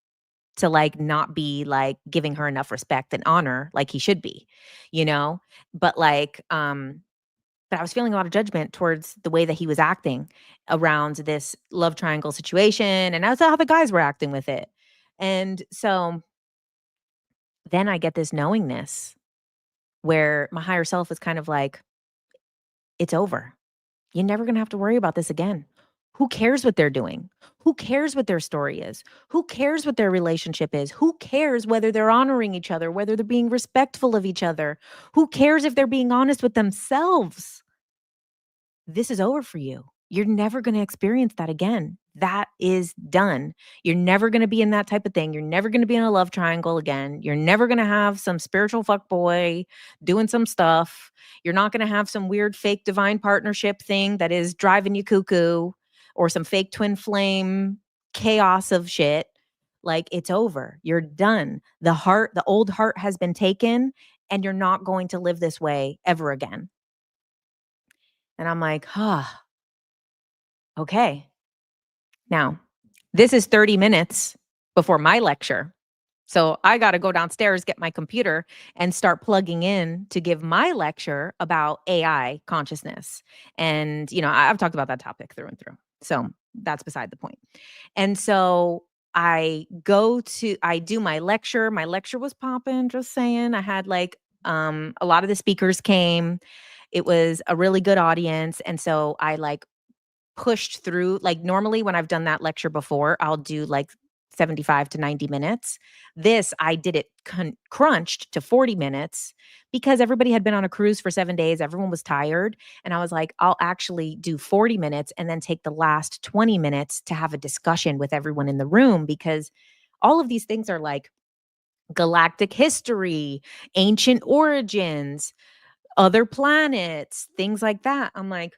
to like not be like giving her enough respect and honor like he should be, you know? But like but I was feeling a lot of judgment towards the way that he was acting around this love triangle situation, and that's how the guys were acting with it. And so then I get this knowingness where my higher self is kind of like, it's over. You're never going to have to worry about this again. Who cares what they're doing? Who cares what their story is? Who cares what their relationship is? Who cares whether they're honoring each other, whether they're being respectful of each other? Who cares if they're being honest with themselves? This is over for you. You're never going to experience that again. That is done. You're never going to be in that type of thing. You're never going to be in a love triangle again. You're never going to have some spiritual fuck boy doing some stuff. You're not going to have some weird fake divine partnership thing that is driving you cuckoo or some fake twin flame chaos of shit. Like, it's over. You're done. The old heart has been taken, and you're not going to live this way ever again. And I'm like, okay. Now, this is 30 minutes before my lecture. So I got to go downstairs, get my computer, and start plugging in to give my lecture about AI consciousness. And, I've talked about that topic through and through. So that's beside the point. And so I do my lecture. My lecture was popping, just saying. I had a lot of the speakers came. It was a really good audience. And so I pushed through. Like, normally when I've done that lecture before, I'll do 75 to 90 minutes. This, I did it crunched to 40 minutes because everybody had been on a cruise for 7 days. Everyone was tired. And I was like, I'll actually do 40 minutes and then take the last 20 minutes to have a discussion with everyone in the room, because all of these things are like galactic history, ancient origins, other planets, things like that. I'm like,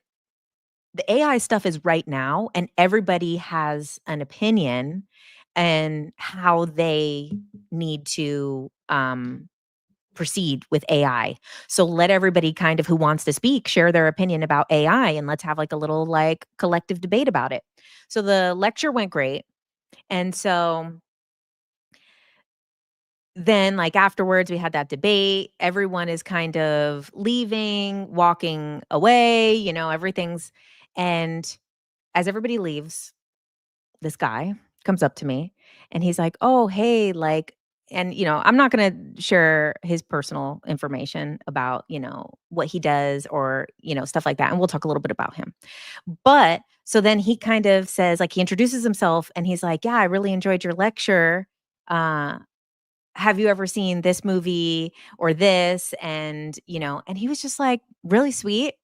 the AI stuff is right now, and everybody has an opinion and how they need to proceed with AI. So let everybody kind of who wants to speak share their opinion about AI, and let's have a little collective debate about it. So the lecture went great. And so then afterwards we had that debate. Everyone is kind of leaving, walking away, everything's, and as everybody leaves, this guy comes up to me and he's like, "Oh, hey, and I'm not going to share his personal information about, what he does or, stuff like that. And we'll talk a little bit about him. But so then he kind of says, he introduces himself and he's like, "Yeah, I really enjoyed your lecture. Uh have you ever seen this movie or this?" And, and he was just really sweet.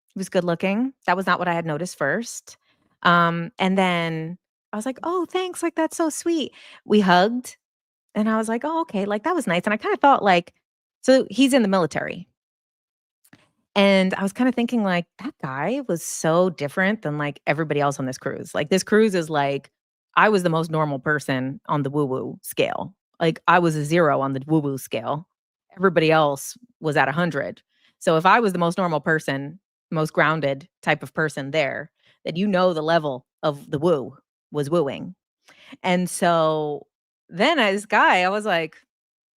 He was good looking. That was not what I had noticed first. And then I was like, "Oh, thanks. That's so sweet." We hugged and I was like, "Oh, okay." That was nice. And I kind of thought so he's in the military. And I was kind of thinking that guy was so different than everybody else on this cruise. This cruise is I was the most normal person on the woo-woo scale. I was a 0 on the woo-woo scale. Everybody else was at 100. So if I was the most normal person, most grounded type of person there, then the level of the woo was wooing. And so then as guy, I was like,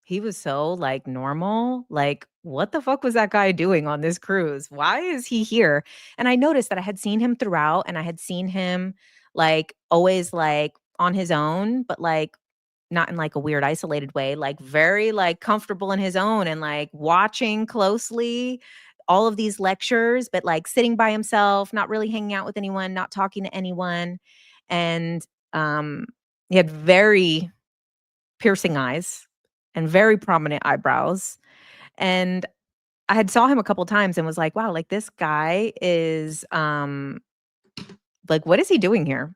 he was so normal. What the fuck was that guy doing on this cruise? Why is he here? And I noticed that I had seen him throughout, and I had seen him always on his own, but not in a weird isolated way, very comfortable in his own and watching closely all of these lectures, but sitting by himself, not really hanging out with anyone, not talking to anyone. And um he had very piercing eyes and very prominent eyebrows. And I had saw him a couple times and was like, "Wow, this guy is what is he doing here?"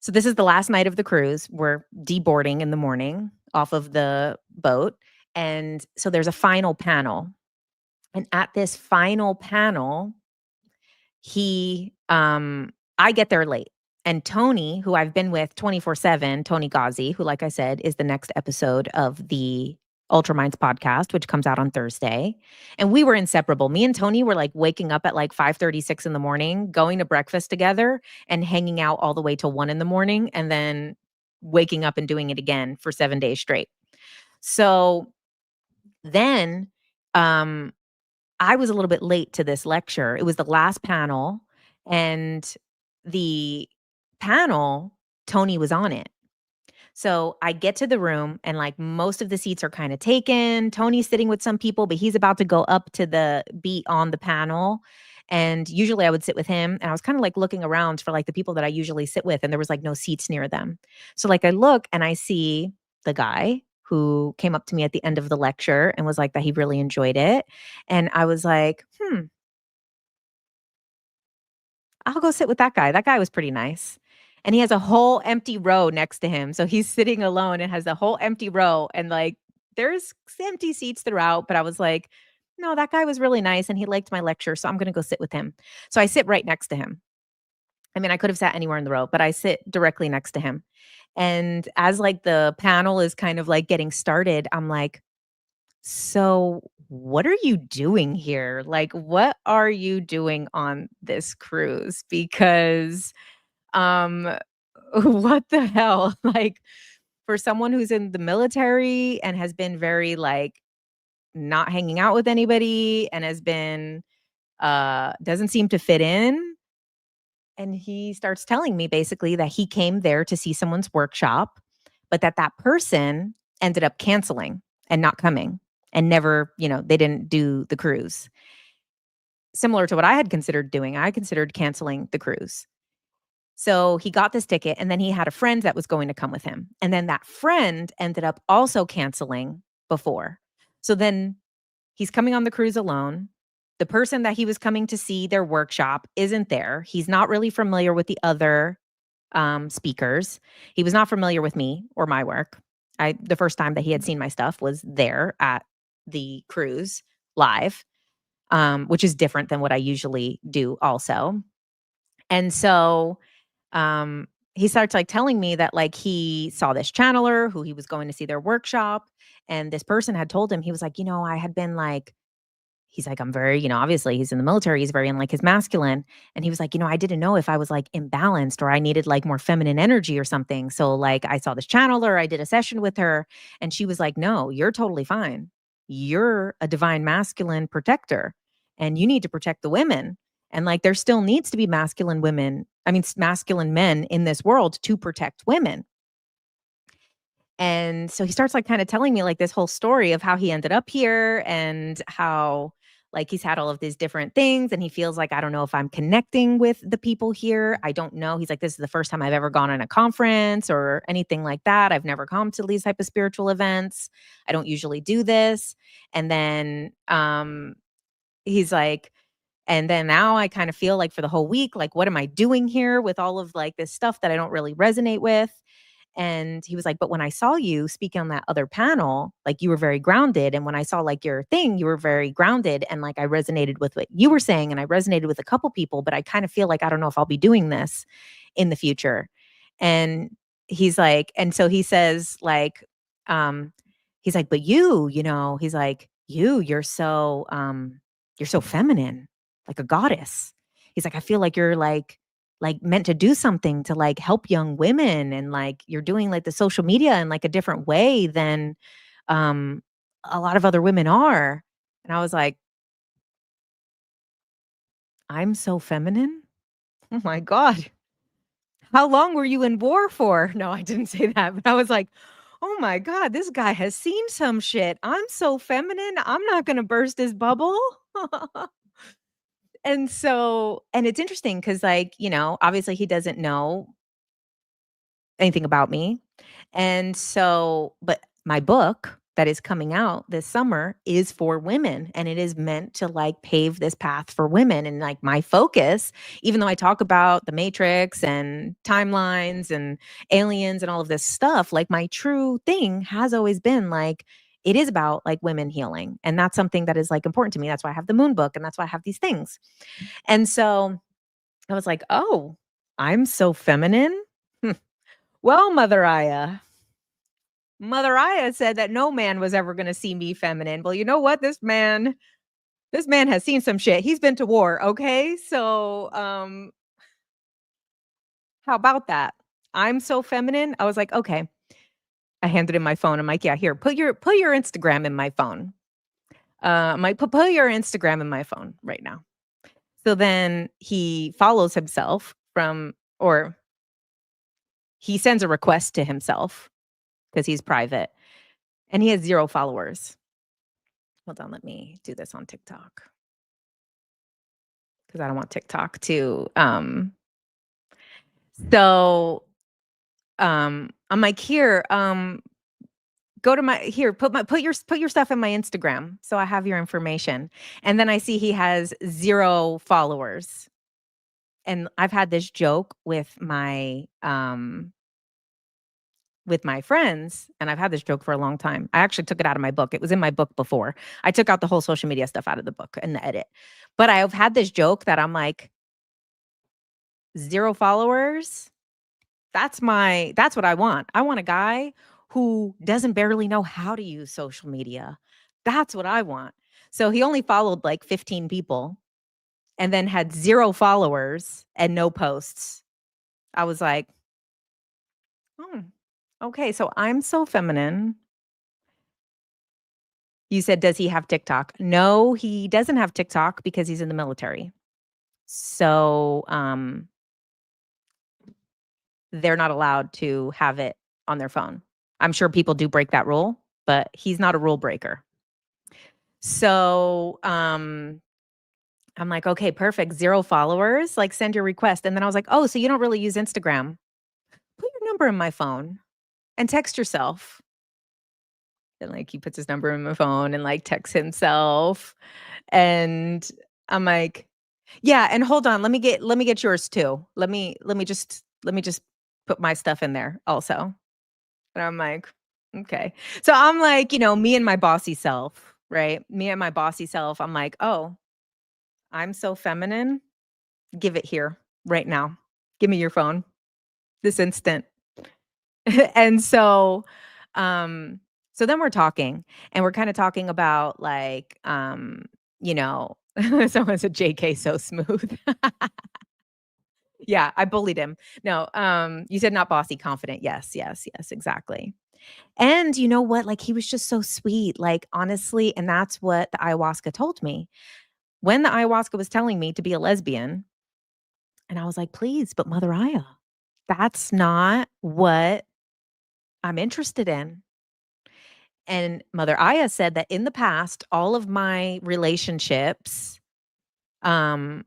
So this is the last night of the cruise. We're deboarding in the morning off of the boat. And so there's a final panel. And at this final panel, I get there late. And Tony, who I've been with 24/7, Tony Ghazi, who, like I said, is the next episode of the Ultraminds podcast, which comes out on Thursday. And we were inseparable. Me and Tony were waking up at 5:36 in the morning, going to breakfast together and hanging out all the way till 1 in the morning, and then waking up and doing it again for 7 days straight. So then, I was a little bit late to this lecture. It was the last panel, and the panel, Tony was on it. So I get to the room and most of the seats are kind of taken. Tony's sitting with some people, but he's about to go up to be on the panel. And usually I would sit with him, and I was kind of like looking around for like the people that I usually sit with, and there was like no seats near them. So like I look and I see the guy who came up to me at the end of the lecture and was like that he really enjoyed it. And I was like, I'll go sit with that guy. That guy was pretty nice. And he has a whole empty row next to him. So he's sitting alone and has a whole empty row. And like, there's empty seats throughout. But I was like, no, that guy was really nice and he liked my lecture. So I'm going to go sit with him. So I sit right next to him. I mean, I could have sat anywhere in the row, but I sit directly next to him. And as like the panel is kind of like getting started, I'm like, so what are you doing here? Like, what are you doing on this cruise? Because um, what the hell? Like, for someone who's in the military and has been very, like, not hanging out with anybody and has been, doesn't seem to fit in, and he starts telling me basically that he came there to see someone's workshop, but that person ended up canceling and not coming and never, they didn't do the cruise. Similar to what I had considered doing, I considered canceling the cruise. So he got this ticket and then he had a friend that was going to come with him. And then that friend ended up also canceling before. So then he's coming on the cruise alone. The person that he was coming to see their workshop isn't there. He's not really familiar with the other speakers. He was not familiar with me or my work. The first time that he had seen my stuff was there at the cruise live, which is different than what I usually do also. And so he starts like telling me that like he saw this channeler who he was going to see their workshop, and this person had told him, he was like, I had been like, he's like, I'm very, obviously he's in the military, he's very in like his masculine. And he was like, I didn't know if I was like imbalanced or I needed like more feminine energy or something. So like I saw this channeler, I did a session with her, and she was like, no, you're totally fine. You're a divine masculine protector and you need to protect the women. And like there still needs to be masculine women, masculine men in this world to protect women. And so he starts like kind of telling me like this whole story of how he ended up here and how like he's had all of these different things and he feels like I don't know if I'm connecting with the people here. I don't know. He's like, this is the first time I've ever gone on a conference or anything like that. I've never come to these type of spiritual events. I don't usually do this. And then he's like, and then now I kind of feel like for the whole week, like, what am I doing here with all of like this stuff that I don't really resonate with? And he was like, but when I saw you speak on that other panel, like you were very grounded. And when I saw like your thing, you were very grounded. And like I resonated with what you were saying and I resonated with a couple people, but I kind of feel like I don't know if I'll be doing this in the future. And he's like, and so he says, like, he's like, but he's like, you're so feminine, like a goddess. He's like, I feel like you're like meant to do something to like help young women and like you're doing like the social media in like a different way than um a lot of other women are. And I was like, I'm so feminine? Oh my God. How long were you in war for? No, I didn't say that, but I was like, oh my God, this guy has seen some shit. I'm so feminine. I'm not going to burst his bubble. And it's interesting because, like, obviously he doesn't know anything about me. And so, but my book that is coming out this summer is for women and it is meant to like pave this path for women. And like my focus, even though I talk about the matrix and timelines and aliens and all of this stuff, like my true thing has always been like, it is about like women healing. And that's something that is like important to me. That's why I have the moon book and that's why I have these things. And so I was like, oh, I'm so feminine. Well, Mother Aya said that no man was ever gonna see me feminine. Well, you know what? This man has seen some shit. He's been to war, okay? So, how about that? I'm so feminine. I was like, "Okay." I handed him my phone. I'm like, "Yeah, here, put your Instagram in my phone." I'm like, "Put your Instagram in my phone right now." So then he follows himself or he sends a request to himself because he's private, and he has 0 followers. Hold on, let me do this on TikTok. because I don't want TikTok to so I'm like, here, go to my here, put your stuff in my Instagram so I have your information. And then I see he has 0 followers. And I've had this joke with my friends, and I've had this joke for a long time. I actually took it out of my book. It was in my book before. I took out the whole social media stuff out of the book and the edit. But I've had this joke that I'm like, 0 followers? That's what I want. I want a guy who doesn't barely know how to use social media. That's what I want. So he only followed like 15 people and then had 0 followers and no posts. I was like, "Hmm, okay, so I'm so feminine." You said, "Does he have TikTok?" No, he doesn't have TikTok because he's in the military. So, they're not allowed to have it on their phone. I'm sure people do break that rule, but he's not a rule breaker. So, I'm like, "Okay, perfect. 0 followers, like, send your request." And then I was like, "Oh, so you don't really use Instagram? Put your number in my phone and text yourself." And, like, he puts his number in my phone and, like, texts himself. And I'm like, "Yeah, and hold on, let me get yours too. Let me just put my stuff in there also." And I'm like, "Okay." So I'm like, me and my bossy self, right? Me and my bossy self, I'm like, "Oh, I'm so feminine. Give it here right now. Give me your phone this instant." And um, so then we're talking, and we're kinda talking about, like, you know someone said, "JK, so smooth." Yeah, I bullied him. No, you said not bossy, confident. Yes, yes, yes, exactly. And you know what? Like, he was just so sweet, like, honestly, and that's what the ayahuasca told me. When the ayahuasca was telling me to be a lesbian, and I was like, "Please, but Mother Aya, that's not what I'm interested in." And Mother Aya said that in the past, all of my relationships, um,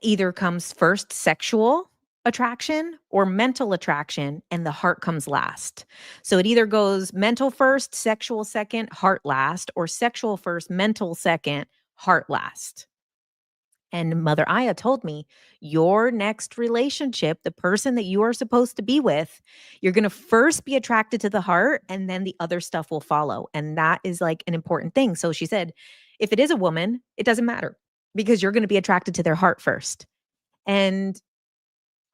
either comes first sexual attraction or mental attraction, and the heart comes last. So it either goes mental first, sexual second, heart last, or sexual first, mental second, heart last. And Mother Aya told me, your next relationship, the person that you are supposed to be with, you're going to first be attracted to the heart and then the other stuff will follow. And that is like an important thing. So she said, if it is a woman, it doesn't matter because you're going to be attracted to their heart first. And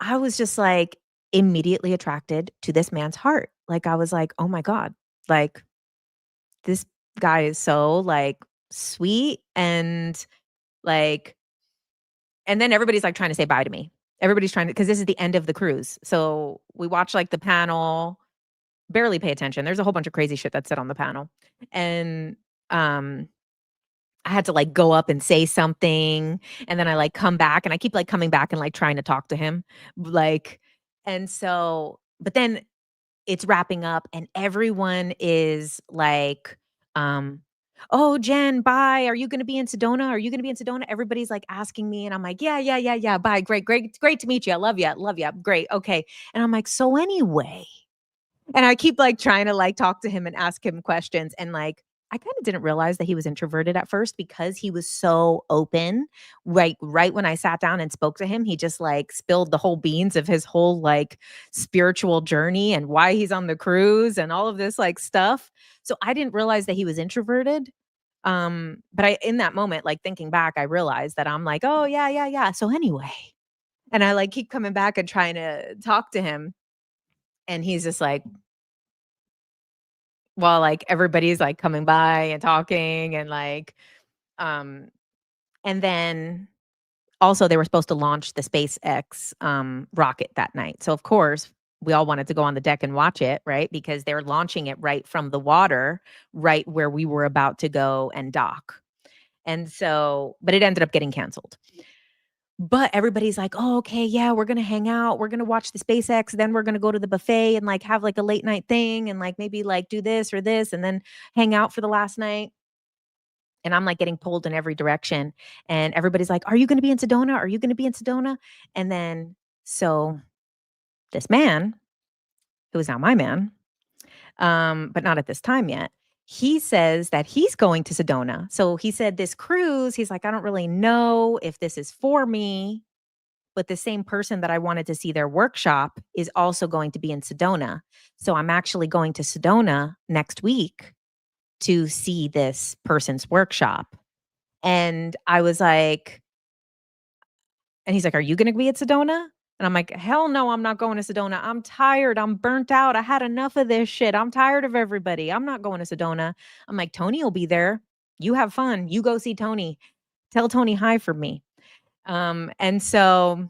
I was just like immediately attracted to this man's heart. Like I was like, "Oh my god. Like this guy is so like sweet and like." And then everybody's like trying to say bye to me. Everybody's trying to, because this is the end of the cruise. So we watch like the panel, barely pay attention. There's a whole bunch of crazy shit that's said on the panel. And um I had to like go up and say something, and then I like come back and I keep like coming back and like trying to talk to him. Like, and so, but then it's wrapping up and everyone is like, um, "Oh, Jen, bye. Are you gonna be in Sedona? Are you gonna be in Sedona?" Everybody's like asking me, and I'm like, "Yeah, yeah, yeah, yeah. Bye. Great, great, great to meet you. I love you. Love you. Great. Okay." And I'm like, "So anyway." And I keep, like, trying to, like, talk to him and ask him questions, and, like, I kinda didn't realize that he was introverted at first because he was so open. Right when I sat down and spoke to him, he just, like, spilled the whole beans of his whole, like, spiritual journey and why he's on the cruise and all of this, like, stuff. So I didn't realize that he was introverted. But I in that moment, like, thinking back, I realized that I'm like, "Oh, yeah, yeah, yeah. So anyway." And I, like, keep coming back and trying to talk to him, and he's just like, while, like, everybody's, like, coming by and talking and, like, um and then also they were supposed to launch the SpaceX, rocket that night. So, of course, we all wanted to go on the deck and watch it, right? Because they're launching it right from the water, right where we were about to go and dock. And so but it ended up getting canceled. But everybody's like, "Oh, okay, yeah, we're gonna hang out. We're gonna watch the SpaceX, then we're gonna go to the buffet and, like, have, like, a late night thing and, like, maybe, like, do this or this and then hang out for the last night." and I'm like getting pulled in every direction. And everybody's like, "Are you going to be in Sedona? Are you going to be in Sedona?" And then, so this man, who is now my man, but not at this time yet, he says that he's going to Sedona. So he said, this cruise, he's like, I don't really know if this is for me, but the same person that I wanted to see their workshop is also going to be in Sedona. So I'm actually going to Sedona next week to see this person's workshop. And I was like, and he's like, "Are you gonna be at Sedona?" And I'm like, "Hell no, I'm not going to Sedona. I'm tired. I'm burnt out. I had enough of this shit. I'm tired of everybody. I'm not going to Sedona." I'm like, "Tony will be there. You have fun. You go see Tony. Tell Tony hi for me." And so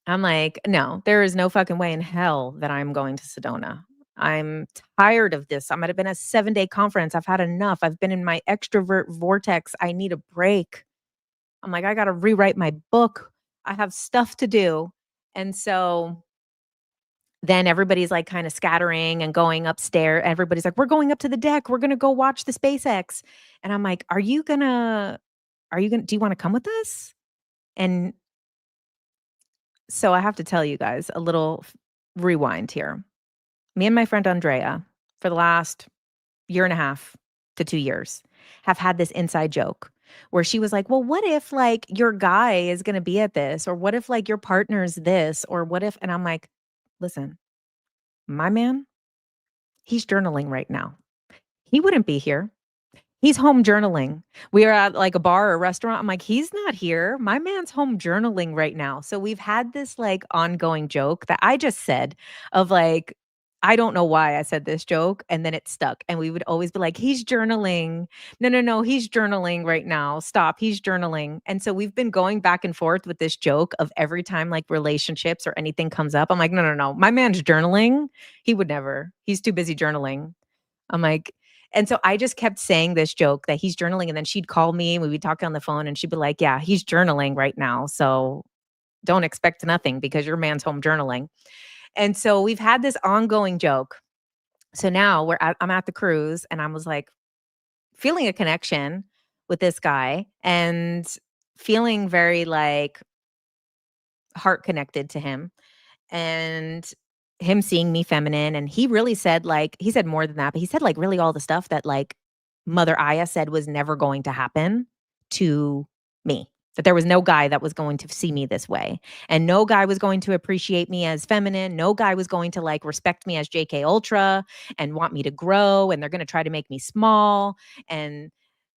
I'm like, "No, there is no fucking way in hell that I'm going to Sedona. I'm tired of this. I'm at been a 7-day conference. I've had enough. I've been in my extrovert vortex. I need a break." I'm like, "I gotta rewrite my book. I have stuff to do." And so then everybody's like kind of scattering and going upstairs. Everybody's like, "We're going up to the deck. We're gonna go watch the SpaceX." And I'm like, do you want to come with us?" And so I have to tell you guys a little rewind here. Me and my friend Andrea, for the last year and a half to 2 years, have had this inside joke where she was like, "Well, what if like your guy is going to be at this, or what if like your partner's this, or what if?" And I'm like, "Listen, my man, he's journaling right now. He wouldn't be here. He's home journaling." We are at like a bar or a restaurant. I'm like, "He's not here. My man's home journaling right now." So we've had this like ongoing joke that I just said of like, I don't know why I said this joke, and then it stuck. And we would always be like, "He's journaling. No, no, no, he's journaling right now. Stop. He's journaling." And so we've been going back and forth with this joke of every time like relationships or anything comes up. I'm like, "No, no, no. My man's journaling. He would never. He's too busy journaling." I'm like, and so I just kept saying this joke that he's journaling, and then she'd call me, we would talk on the phone, and she'd be like, "Yeah, he's journaling right now. So don't expect nothing because your man's home journaling." And so we've had this ongoing joke. So now I'm at the cruise, and I was like feeling a connection with this guy and feeling very like heart connected to him, and him seeing me feminine. And he really said like, he said more than that, but he said like really all the stuff that like Mother Aya said was never going to happen to me. That there was no guy that was going to see me this way. And no guy was going to appreciate me as feminine. No guy was going to like respect me as JK Ultra and want me to grow. And they're going to try to make me small. And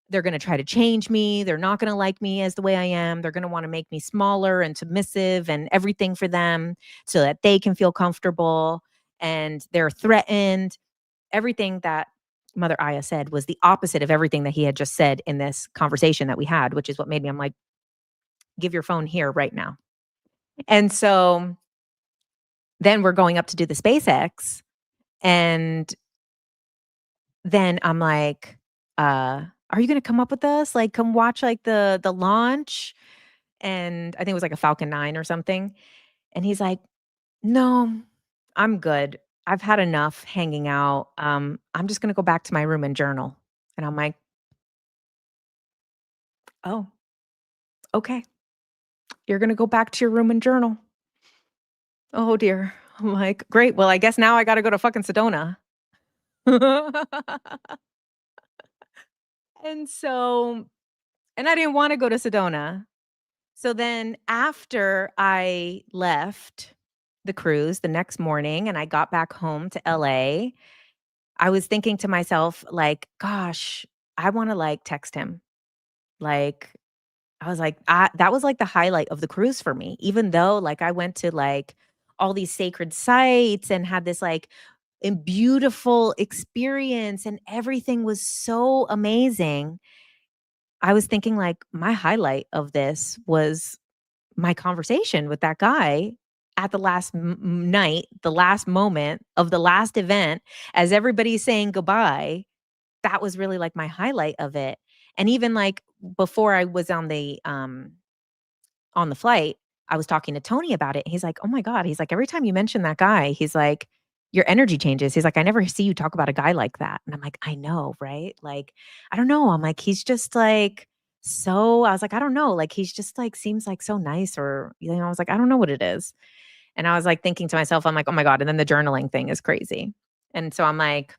they're going to try to change me. They're not going to like me as the way I am. They're going to want to make me smaller and submissive and everything for them so that they can feel comfortable, and they're threatened. Everything that Mother Aya said was the opposite of everything that he had just said in this conversation that we had, which is what made me, I'm like, "Give your phone here right now." And so then we're going up to do the SpaceX, and then I'm like, "Are you gonna come up with us? Like, come watch like the launch?" And I think it was like a Falcon 9 or something. And he's like, "No, I'm good. I've had enough hanging out. I'm just gonna go back to my room and journal." And I'm like, "Oh, okay. You're gonna go back to your room and journal. Oh dear." I'm like, "Great. Well, I guess now I gotta go to fucking Sedona." And so, and I didn't want to go to Sedona. So then after I left the cruise the next morning and I got back home to LA, I was thinking to myself, like, "Gosh, I want to like text him." Like, I was like, that was like the highlight of the cruise for me, even though like I went to like all these sacred sites and had this like beautiful experience and everything was so amazing. I was thinking like my highlight of this was my conversation with that guy at the last night, the last moment of the last event, as everybody's saying goodbye. That was really like my highlight of it. And even like before I was on the flight, I was talking to Tony about it. He's like, "Oh my God." He's like, "Every time you mention that guy," he's like, your energy changes. He's like, "I never see you talk about a guy like that." And I'm like, "I know, right?" Like, I don't know. I'm like, he's just like I was like, I don't know. Like, he's just like seems like so nice or I was like, I don't know what it is. And I was like thinking to myself, I'm like, oh my God. And then the journaling thing is crazy. And so I'm like,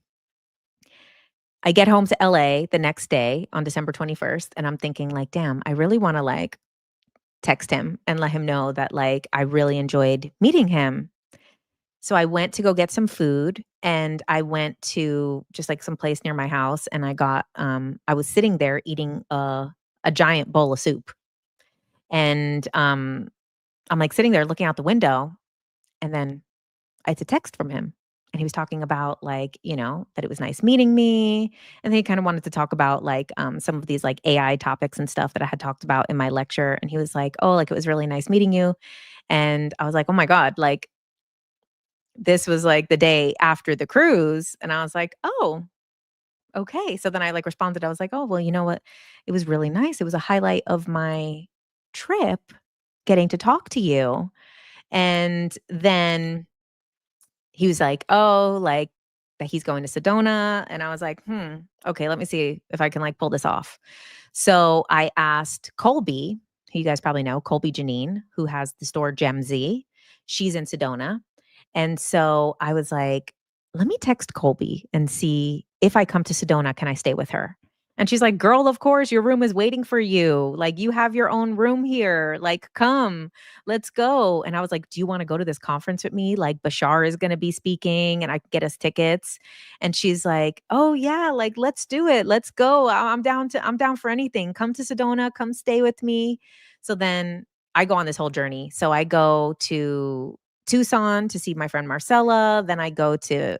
I get home to LA the next day on December 21st, and I'm thinking like, damn, I really want to like text him and let him know that like I really enjoyed meeting him. So I went to go get some food and I went to just like some place near my house and I was sitting there eating a giant bowl of soup. And I'm like sitting there looking out the window and then I had a text from him. And he was talking about like, that it was nice meeting me. And then he kind of wanted to talk about like some of these like AI topics and stuff that I had talked about in my lecture. And he was like, "Oh, like it was really nice meeting you." And I was like, "Oh my God, like this was like the day after the cruise." And I was like, "Oh, okay." So then I like responded. I was like, "Oh, well, you know what? It was really nice. It was a highlight of my trip getting to talk to you." And then he was like, "Oh, like that he's going to Sedona." And I was like, okay, let me see if I can like pull this off." So I asked Colby, who you guys probably know, Colby Janine, who has the store Gem Z. She's in Sedona. And so I was like, let me text Colby and see if I come to Sedona, can I stay with her? And she's like, "Girl, of course, your room is waiting for you. Like, you have your own room here. Like, come, let's go." And I was like, "Do you want to go to this conference with me? Like, Bashar is going to be speaking and I can get us tickets." And she's like, "Oh, yeah, like, let's do it. Let's go. I'm down for anything. Come to Sedona, come stay with me." So then I go on this whole journey. So I go to Tucson to see my friend Marcella. Then I go to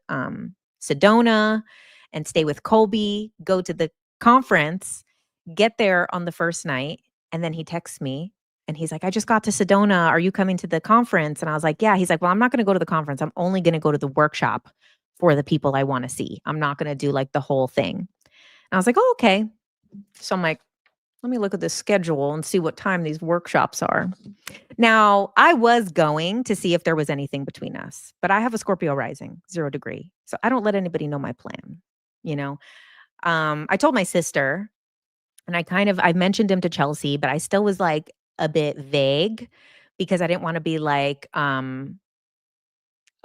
Sedona and stay with Colby, go to the conference, get there on the first night. And then he texts me and he's like, "I just got to Sedona. Are you coming to the conference?" And I was like, "Yeah." He's like, "Well, I'm not going to go to the conference. I'm only going to go to the workshop for the people I want to see. I'm not going to do like the whole thing." And I was like, "Oh, okay." So I'm like, let me look at the schedule and see what time these workshops are. Now, I was going to see if there was anything between us, but I have a Scorpio rising, 0 degree. So I don't let anybody know my plan. You know, I told my sister and I mentioned him to Chelsea, but I still was like a bit vague because I didn't want to be like,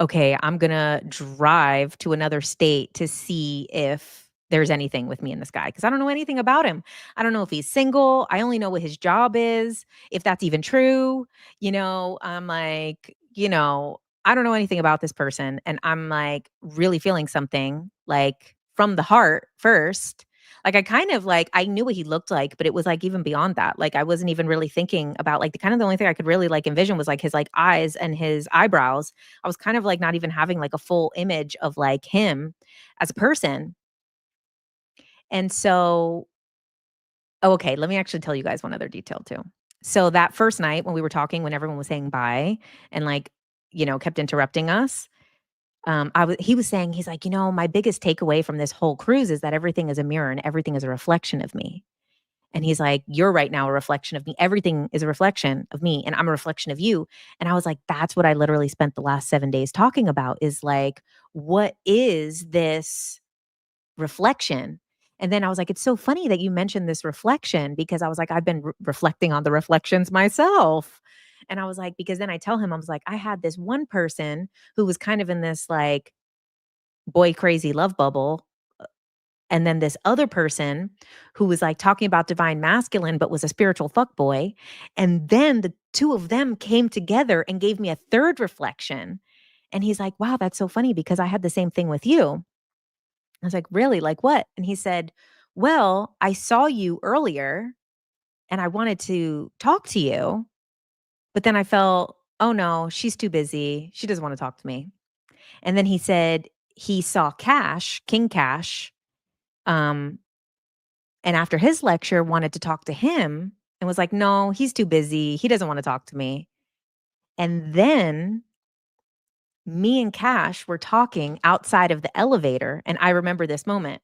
okay, I'm gonna drive to another state to see if there's anything with me and this guy because I don't know anything about him. I don't know if he's single. I only know what his job is, if that's even true. I'm like, I don't know anything about this person. And I'm like really feeling something like from the heart first. Like I kind of like I knew what he looked like, but it was like even beyond that. Like I wasn't even really thinking about like the only thing I could really like envision was like his like eyes and his eyebrows. I was kind of like not even having like a full image of like him as a person. And so, oh, okay, let me actually tell you guys one other detail too. So that first night when we were talking, when everyone was saying bye and like, kept interrupting us, he was saying, he's like, my biggest takeaway from this whole cruise is that everything is a mirror and everything is a reflection of me. And he's like, "You're right now a reflection of me. Everything is a reflection of me, and I'm a reflection of you." And I was like, that's what I literally spent the last 7 days talking about is like, what is this reflection? And then I was like, it's so funny that you mentioned this reflection because I was like, I've been reflecting on the reflections myself. And I was like, because then I tell him, I was like, I had this one person who was kind of in this like boy crazy love bubble and then this other person who was like talking about divine masculine, but was a spiritual fuckboy. And then the two of them came together and gave me a third reflection. And he's like, "Wow, that's so funny because I had the same thing with you." I was like, "Really? Like what?" And he said, "Well, I saw you earlier and I wanted to talk to you, but then I felt, oh no, she's too busy. She doesn't want to talk to me." And then he said he saw Cash, King Cash, um, and after his lecture, wanted to talk to him and was like, "No, he's too busy. He doesn't want to talk to me." And then me and Cash were talking outside of the elevator, and I remember this moment.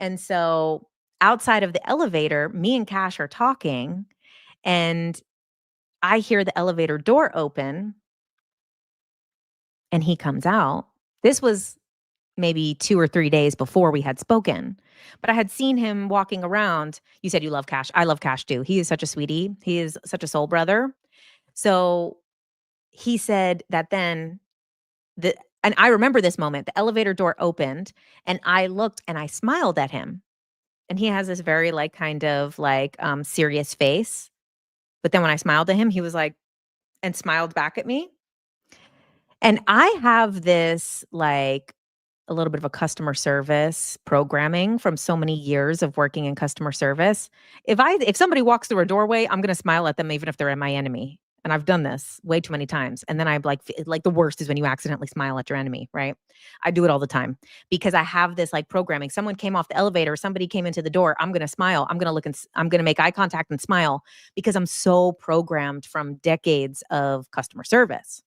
And so outside of the elevator, me and Cash are talking, and I hear the elevator door open, and he comes out. This was maybe 2 or 3 days before we had spoken, but I had seen him walking around. You said you love Cash. I love Cash too. He is such a sweetie. He is such a soul brother. So, he said that then the and I remember this moment, the elevator door opened, and I looked and I smiled at him, and he has this very, like, kind of, like, serious face, but then when I smiled at him, he was like and smiled back at me, and I have this, like, a little bit of a customer service programming from so many years of working in customer service. If somebody walks through a doorway, I'm gonna smile at them even if they're my enemy, and I've done this way too many times, and then I'm like, the worst is when you accidentally smile at your enemy, right? I do it all the time because I have this, like, programming. Someone came off the elevator, somebody came into the door, I'm gonna smile, I'm gonna look and I'm gonna make eye contact and smile because I'm so programmed from decades of customer service.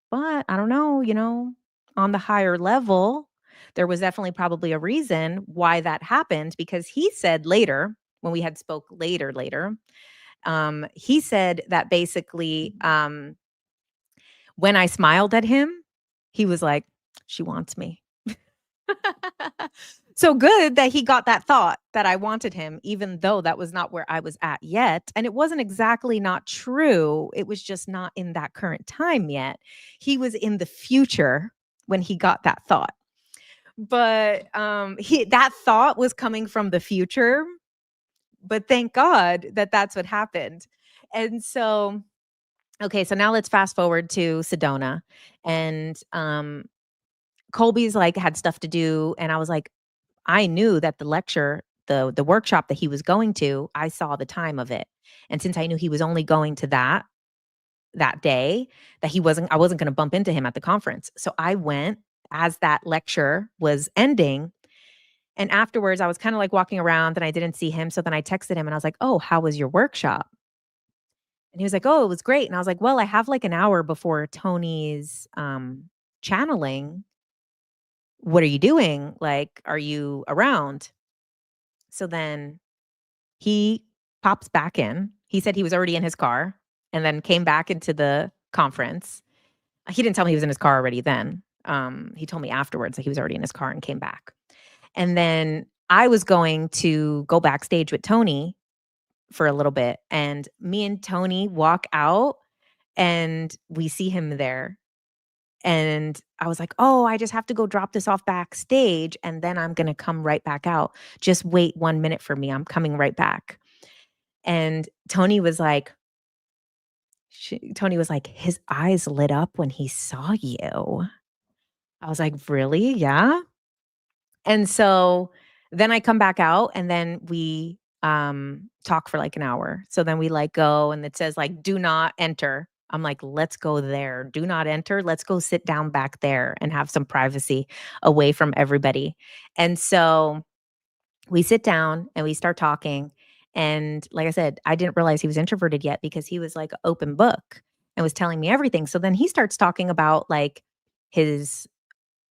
But I don't know, on the higher level, there was definitely probably a reason why that happened because he said later, when we had spoke later, he said that basically, when I smiled at him, he was like, "She wants me." So good that he got that thought that I wanted him, even though that was not where I was at yet. And it wasn't exactly not true. It was just not in that current time yet. He was in the future when he got that thought. But that thought was coming from the future. But thank God that that's what happened. And so, okay, so now let's fast forward to Sedona. And Colby's like had stuff to do. And I was like, I knew that the lecture, the workshop that he was going to, I saw the time of it. And since I knew he was only going to that day, that I wasn't gonna bump into him at the conference. So I went as that lecture was ending, and afterwards, I was kinda, like, walking around and I didn't see him, so then I texted him and I was like, "Oh, how was your workshop?" And he was like, "Oh, it was great." And I was like, "Well, I have, like, an hour before Tony's, channeling. What are you doing? Like, are you around?" So then he pops back in. He said he was already in his car and then came back into the conference. He didn't tell me he was in his car already then. He told me afterwards that he was already in his car and came back. And then I was going to go backstage with Tony for a little bit, and me and Tony walk out and we see him there. And I was like, "Oh, I just have to go drop this off backstage and then I'm going to come right back out. Just wait 1 minute for me. I'm coming right back." And Tony was like, "His eyes lit up when he saw you." I was like, "Really? Yeah?" And so then I come back out and then we talk for like an hour. So then we like go and it says like do not enter. I'm like, "Let's go there. Do not enter. Let's go sit down back there and have some privacy away from everybody." And so we sit down and we start talking. And like I said, I didn't realize he was introverted yet because he was like an open book and was telling me everything. So then he starts talking about like his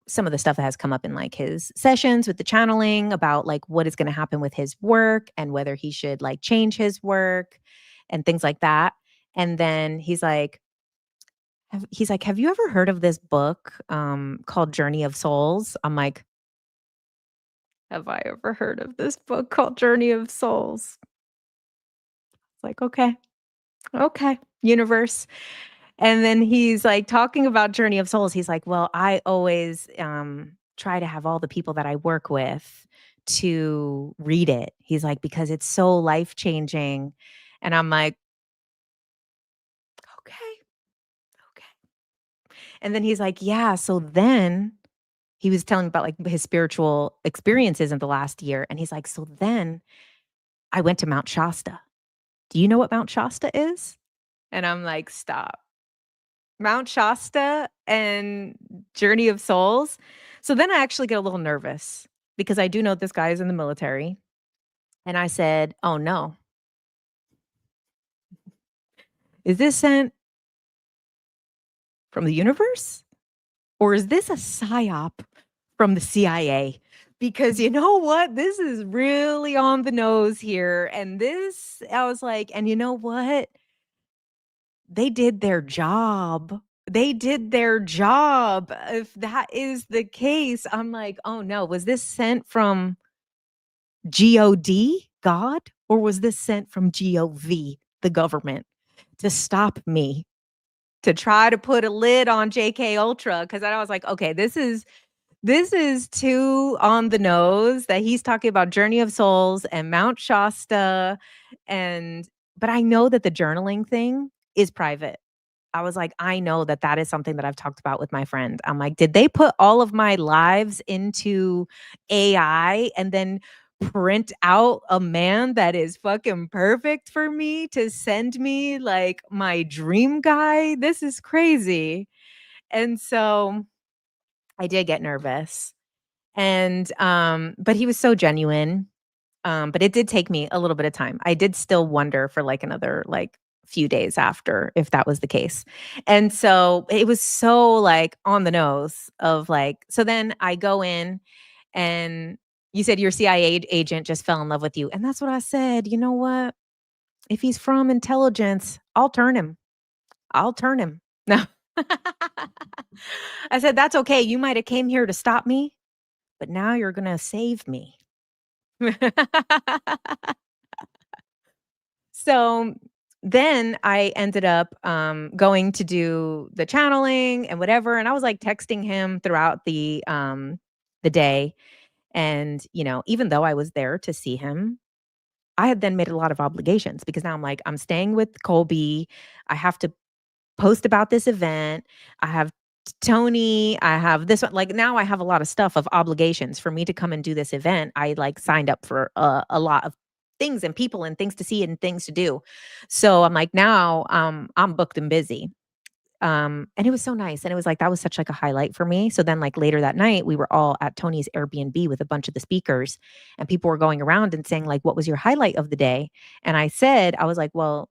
some of the stuff that has come up in like his sessions with the channeling about like what is going to happen with his work and whether he should like change his work and things like that. And then he's like, "Have you ever heard of this book called Journey of Souls?" I'm like, "Have I ever heard of this book called Journey of Souls?" It's like, "Okay, okay, universe." And then he's like talking about Journey of Souls. He's like, "Well, I always try to have all the people that I work with to read it." He's like, "Because it's so life changing." And I'm like, "Okay, okay." And then he's like, "Yeah." So then he was telling me about like his spiritual experiences in the last year. And he's like, "So then I went to Mount Shasta. Do you know what Mount Shasta is?" And I'm like, "Stop." Mount Shasta and Journey of Souls. So then I actually get a little nervous because I do know this guy is in the military. And I said, "Oh no, is this sent from the universe? Or is this a psyop from the CIA?" Because you know what? This is really on the nose here. And I was like, and you know what? They did their job. they did their job. If that is the case, I'm like, "Oh, no. Was this sent from God, God, or was this sent from GOV, the government, to stop me, to try to put a lid on JK Ultra?" Because I was like, "Okay, this is too on the nose that he's talking about Journey of Souls and Mount Shasta, and but I know that the journaling thing is private. I was like, I know that that is something that I've talked about with my friend. I'm like, did they put all of my lives into AI and then print out a man that is fucking perfect for me to send me like my dream guy? This is crazy. And so I did get nervous. And but he was so genuine. But it did take me a little bit of time. I did still wonder for like another like few days after if that was the case. And so it was so like on the nose of like, so then I go in and you said your CIA agent just fell in love with you. And that's what I said. You know what? If he's from intelligence, I'll turn him. I'll turn him. No. I said, that's okay. You might have came here to stop me, but now you're going to save me. So then I ended up going to do the channeling and whatever, and I was like texting him throughout the day. And even though I was there to see him, I had then made a lot of obligations because now I'm like, I'm staying with Colby. I have to post about this event. I have Tony. I have this one. Like now I have a lot of stuff of obligations for me to come and do this event. I like signed up for a lot of things and people and things to see and things to do. So I'm like, now I'm booked and busy. And it was so nice. And it was like, that was such like a highlight for me. So then like later that night, we were all at Tony's Airbnb with a bunch of the speakers and people were going around and saying like, what was your highlight of the day? And I said, I was like, well,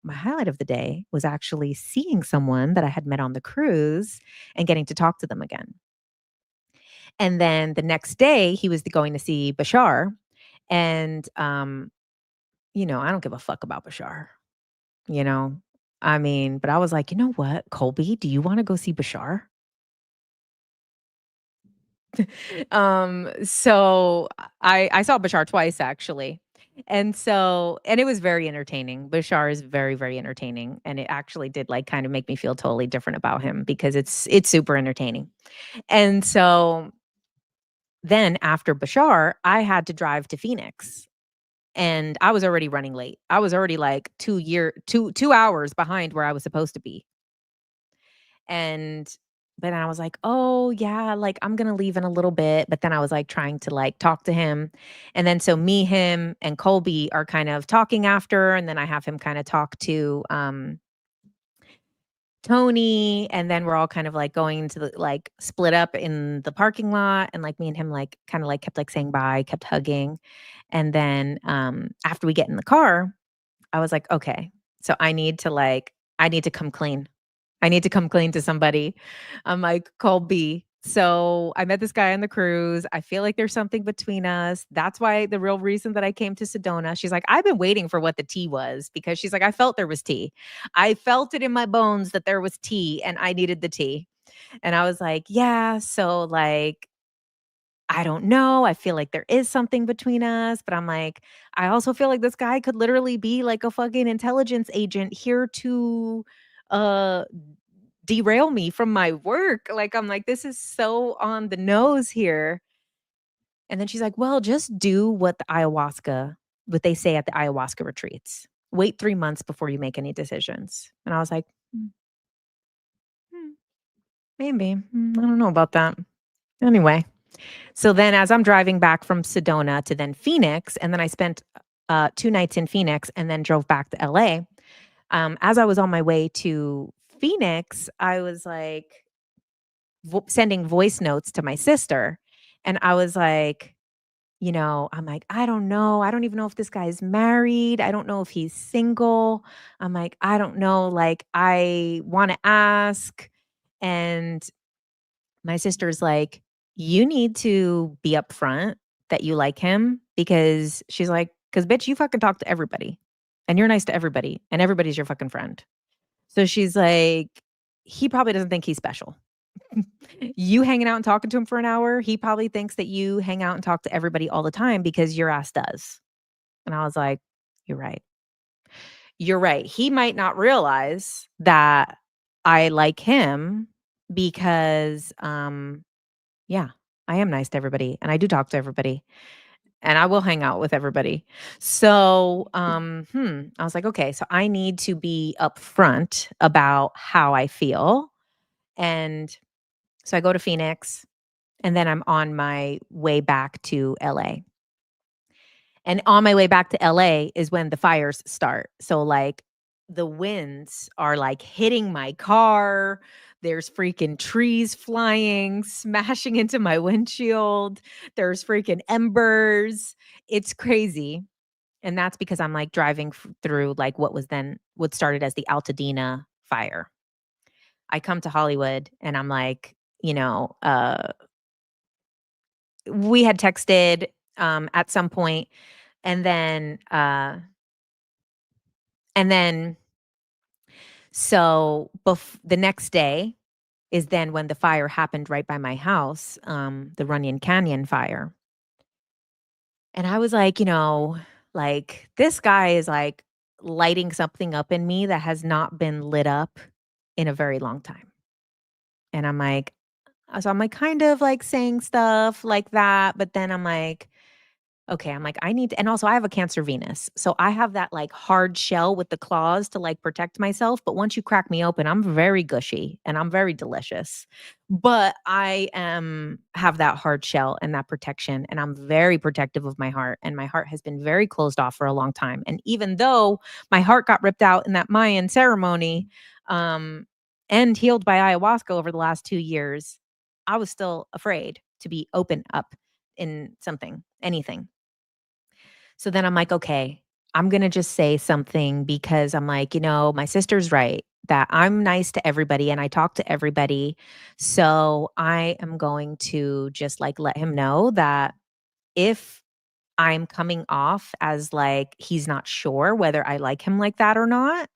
my highlight of the day was actually seeing someone that I had met on the cruise and getting to talk to them again. And then the next day he was going to see Bashar. And, I don't give a fuck about Bashar. You know? I mean, but I was like, "You know what, Colby, do you wanna go see Bashar?" So I saw Bashar twice actually. And it was very entertaining. Bashar is very, very entertaining, and it actually did, like, kind of make me feel totally different about him because it's super entertaining. And so then after Bashar, I had to drive to Phoenix, and I was already running late. I was already, like, 2 hours behind where I was supposed to be. And but then I was like, "Oh, yeah, like, I'm gonna leave in a little bit," but then I was, like, trying to, like, talk to him, and then so me, him, and Colby are kind of talking after, and then I have him kinda talk to, Tony, and then we're all kind of, like, going to the like, split up in the parking lot, and, like, me and him, like, kinda, like, kept, like, saying bye, kept hugging, and then, after we get in the car, I was like, "Okay, so I need to come clean. I need to come clean to somebody." I'm like, "Colby, so I met this guy on the cruise. I feel like there's something between us. That's why the real reason that I came to Sedona." She's like, "I've been waiting for what the tea was," because she's like, "I felt there was tea. I felt it in my bones that there was tea and I needed the tea." And I was like, "Yeah, so like I don't know. I feel like there is something between us, but I'm like, I also feel like this guy could literally be like a fucking intelligence agent here to uh derail me from my work." Like I'm like, this is so on the nose here. And then she's like, "Well, just do what they say at the ayahuasca retreats. Wait 3 months before you make any decisions." And I was like, "Hmm, hmm, maybe. I don't know about that." Anyway, so then as I'm driving back from Sedona to then Phoenix, and then I spent, 2 nights in Phoenix and then drove back to LA. As I was on my way to Phoenix, I was, like, sending voice notes to my sister, and I was like, I'm like, "I don't know. I don't even know if this guy's married. I don't know if he's single." I'm like, "I don't know, like, I wanna ask." And my sister's like, "You need to be upfront that you like him," because she's like, "'Cause bitch, you fucking talk to everybody, and you're nice to everybody, and everybody's your fucking friend." So she's like, he probably doesn't think he's special. You hanging out and talking to him for an hour, he probably thinks that you hang out and talk to everybody all the time because your ass does. And I was like, "You're right. You're right." He might not realize that I like him because, yeah, I am nice to everybody, and I do talk to everybody, and I will hang out with everybody. So, I was like, "Okay, so I need to be upfront about how I feel." And so I go to Phoenix, and then I'm on my way back to LA. And on my way back to LA is when the fires start. So, like, the winds are, like, hitting my car. There's freaking trees flying, smashing into my windshield. There's freaking embers. It's crazy. And that's because I'm, like, driving through, like, what started as the Altadena fire. I come to Hollywood and I'm like, we had texted, at some point, and then, and then so the next day is then when the fire happened right by my house, the Runyon Canyon fire. And I was like, like, this guy is, like, lighting something up in me that has not been lit up in a very long time. And I'm, like, kind of, like, saying stuff like that, but then I'm like, okay, I'm like, I need to, and also I have a Cancer Venus. So I have that, like, hard shell with the claws to, like, protect myself, but once you crack me open, I'm very gushy and I'm very delicious. But I have that hard shell and that protection, and I'm very protective of my heart, and my heart has been very closed off for a long time. And even though my heart got ripped out in that Mayan ceremony, um and healed by ayahuasca over the last 2 years, I was still afraid to be open up in anything. So then I'm like, okay, I'm going to just say something because I'm like, my sister's right that I'm nice to everybody and I talk to everybody. So I am going to just, like, let him know that if I'm coming off as, like, he's not sure whether I like him like that or not,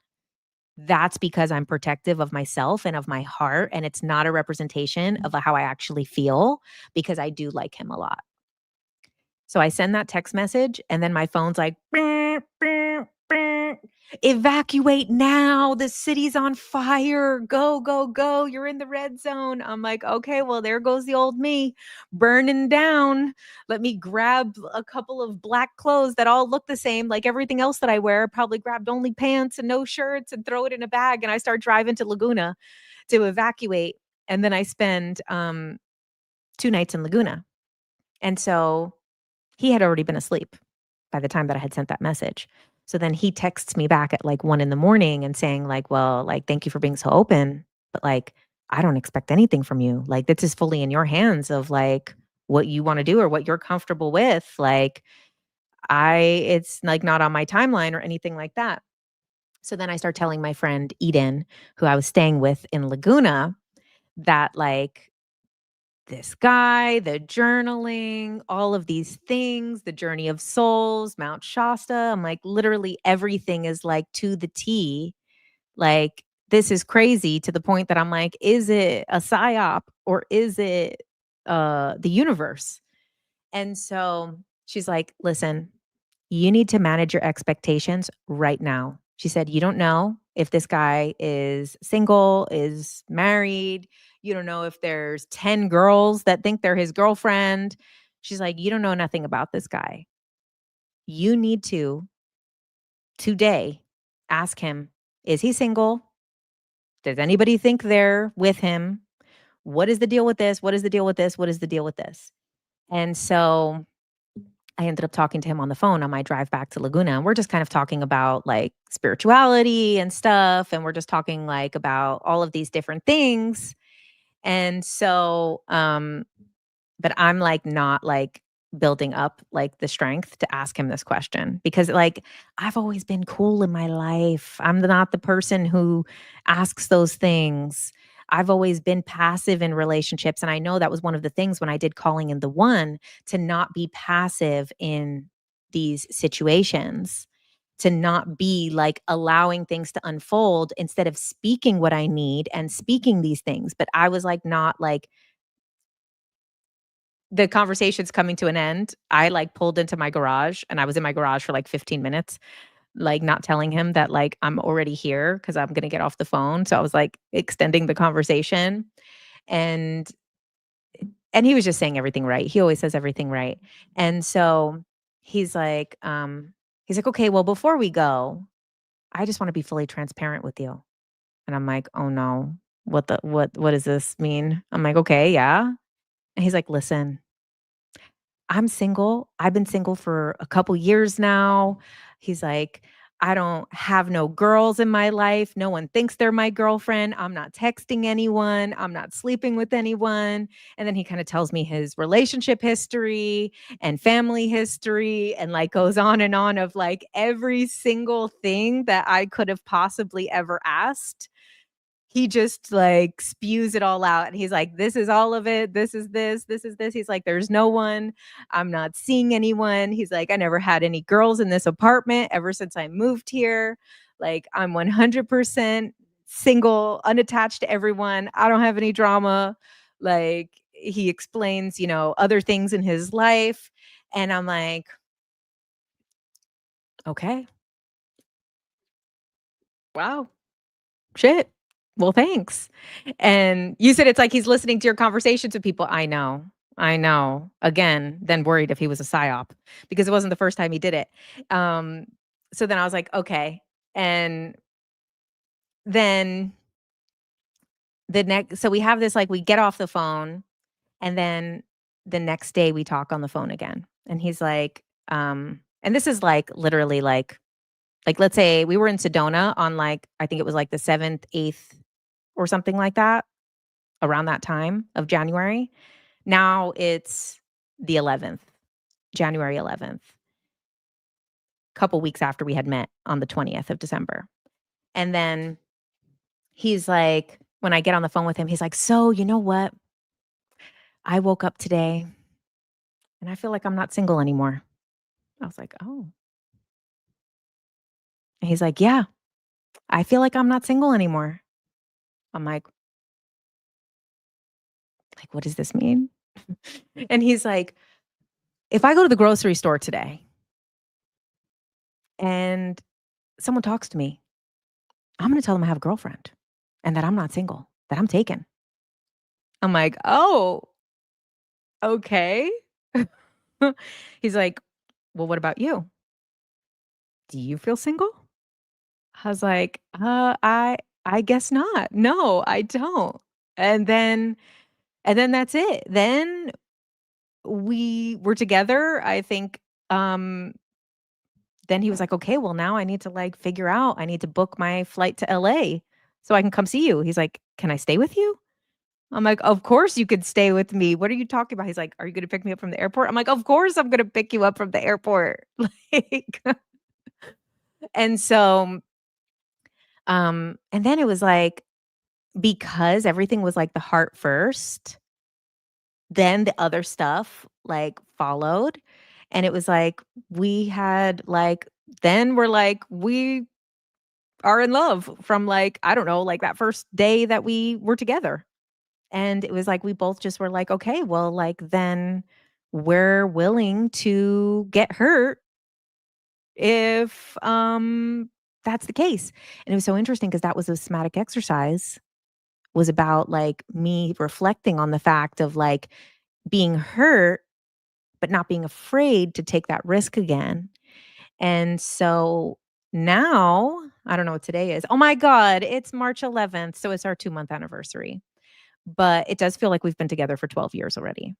that's because I'm protective of myself and of my heart. And it's not a representation of how I actually feel, because I do like him a lot. So I send that text message, and then my phone's like, "Beep, beep, beep. Evacuate now. The city's on fire. Go, go, go. You're in the red zone." I'm like, okay, well, there goes the old me burning down. Let me grab a couple of black clothes that all look the same, like everything else that I wear. Probably grabbed only pants and no shirts and throw it in a bag. And I start driving to Laguna to evacuate. And then I spend 2 nights in Laguna. And so he had already been asleep by the time that I had sent that message. So then he texts me back at, like, 1 in the morning and saying, like, "Well, like, thank you for being so open, but, like, I don't expect anything from you. Like, this is fully in your hands of, like, what you wanna do or what you're comfortable with. Like, it's, like, not on my timeline or anything like that." So then I start telling my friend Eden, who I was staying with in Laguna, that, like, this guy, the journaling, all of these things, the journey of souls, Mount Shasta. I'm like, literally everything is, like, to the T. Like, this is crazy to the point that I'm like, is it a psyop or is it the universe? And so she's like, listen, you need to manage your expectations right now. She said, you don't know if this guy is single, is married. You don't know if there's 10 girls that think they're his girlfriend. She's like, you don't know nothing about this guy. You need to today ask him, is he single? Does anybody think they're with him? What is the deal with this? What is the deal with this? What is the deal with this? And so I ended up talking to him on the phone on my drive back to Laguna, and we're just kind of talking about, like, spirituality and stuff, and we're just talking, like, about all of these different things. And so, but I'm, like, not, like, building up, like, the strength to ask him this question because, like, I've always been cool in my life. I'm not the person who asks those things. I've always been passive in relationships, and I know that was one of the things when I did Calling in the One, to not be passive in these situations. to not be like allowing things to unfold instead of speaking what I need and speaking these things. But I was like, not like the conversation's coming to an end. I like pulled into my garage and I was in my garage for like 15 minutes, like not telling him that like I'm already here because I'm going to get off the phone. So I was like extending the conversation and he was just saying everything right. He always says everything right. And so he's like, okay, well, before we go, I just want to be fully transparent with you. And I'm like, oh no, what does this mean? I'm like, okay, yeah. And he's like, listen, I'm single. I've been single for a couple years now. He's like, I don't have no girls in my life. No one thinks they're my girlfriend. I'm not texting anyone. I'm not sleeping with anyone. And then he kind of tells me his relationship history and family history and like goes on and on of like every single thing that I could have possibly ever asked. He just, like, spews it all out, and he's like, "This is all of it. This is this. This is this." He's like, "There's no one. I'm not seeing anyone." He's like, "I never had any girls in this apartment ever since I moved here. Like, I'm 100% single, unattached to everyone. I don't have any drama." Like, he explains, other things in his life, and I'm like, "Okay. Wow. Shit. Well, thanks." And you said it's like he's listening to your conversations with people. I know. I know. Again, then worried if he was a psyop because it wasn't the first time he did it. Um, so then I was like, okay. And then so we have this like we get off the phone and then the next day we talk on the phone again. And he's like, and this is like literally like let's say we were in Sedona on like I think it was like the 7th, 8th or something like that around that time of January. Now it's the 11th, January 11th, couple weeks after we had met on the 20th of December. And then he's like, when I get on the phone with him, he's like, "So, you know what? I woke up today and I feel like I'm not single anymore." I was like, "Oh." And he's like, "Yeah, I feel like I'm not single anymore." I'm like, "What does this mean?" And he's like, "If I go to the grocery store today and someone talks to me, I'm gonna tell them I have a girlfriend and that I'm not single, that I'm taken." I'm like, "Oh, okay." He's like, "Well, what about you? Do you feel single?" I was like, I guess not. No, I don't." And then that's it. Then we were together, I think, then he was like, "Okay, well, now I need to, like, figure out I need to book my flight to LA so I can come see you." He's like, "Can I stay with you?" I'm like, "Of course you could stay with me. What are you talking about?" He's like, "Are you gonna pick me up from the airport?" I'm like, "Of course I'm gonna pick you up from the airport." Like, and so, and then it was like, because everything was like the heart first, then the other stuff like followed. And it was like, we had like, then we're like, we are in love from like, I don't know, like that first day that we were together. And it was like we both just were like, "Okay, well, like, then we're willing to get hurt if, that's the case." And it was so interesting because that was a somatic exercise, was about, like, me reflecting on the fact of, like, being hurt, but not being afraid to take that risk again. And so now I don't know what today is. Oh my god, it's March 11th, so it's our 2-month anniversary. But it does feel like we've been together for 12 years already.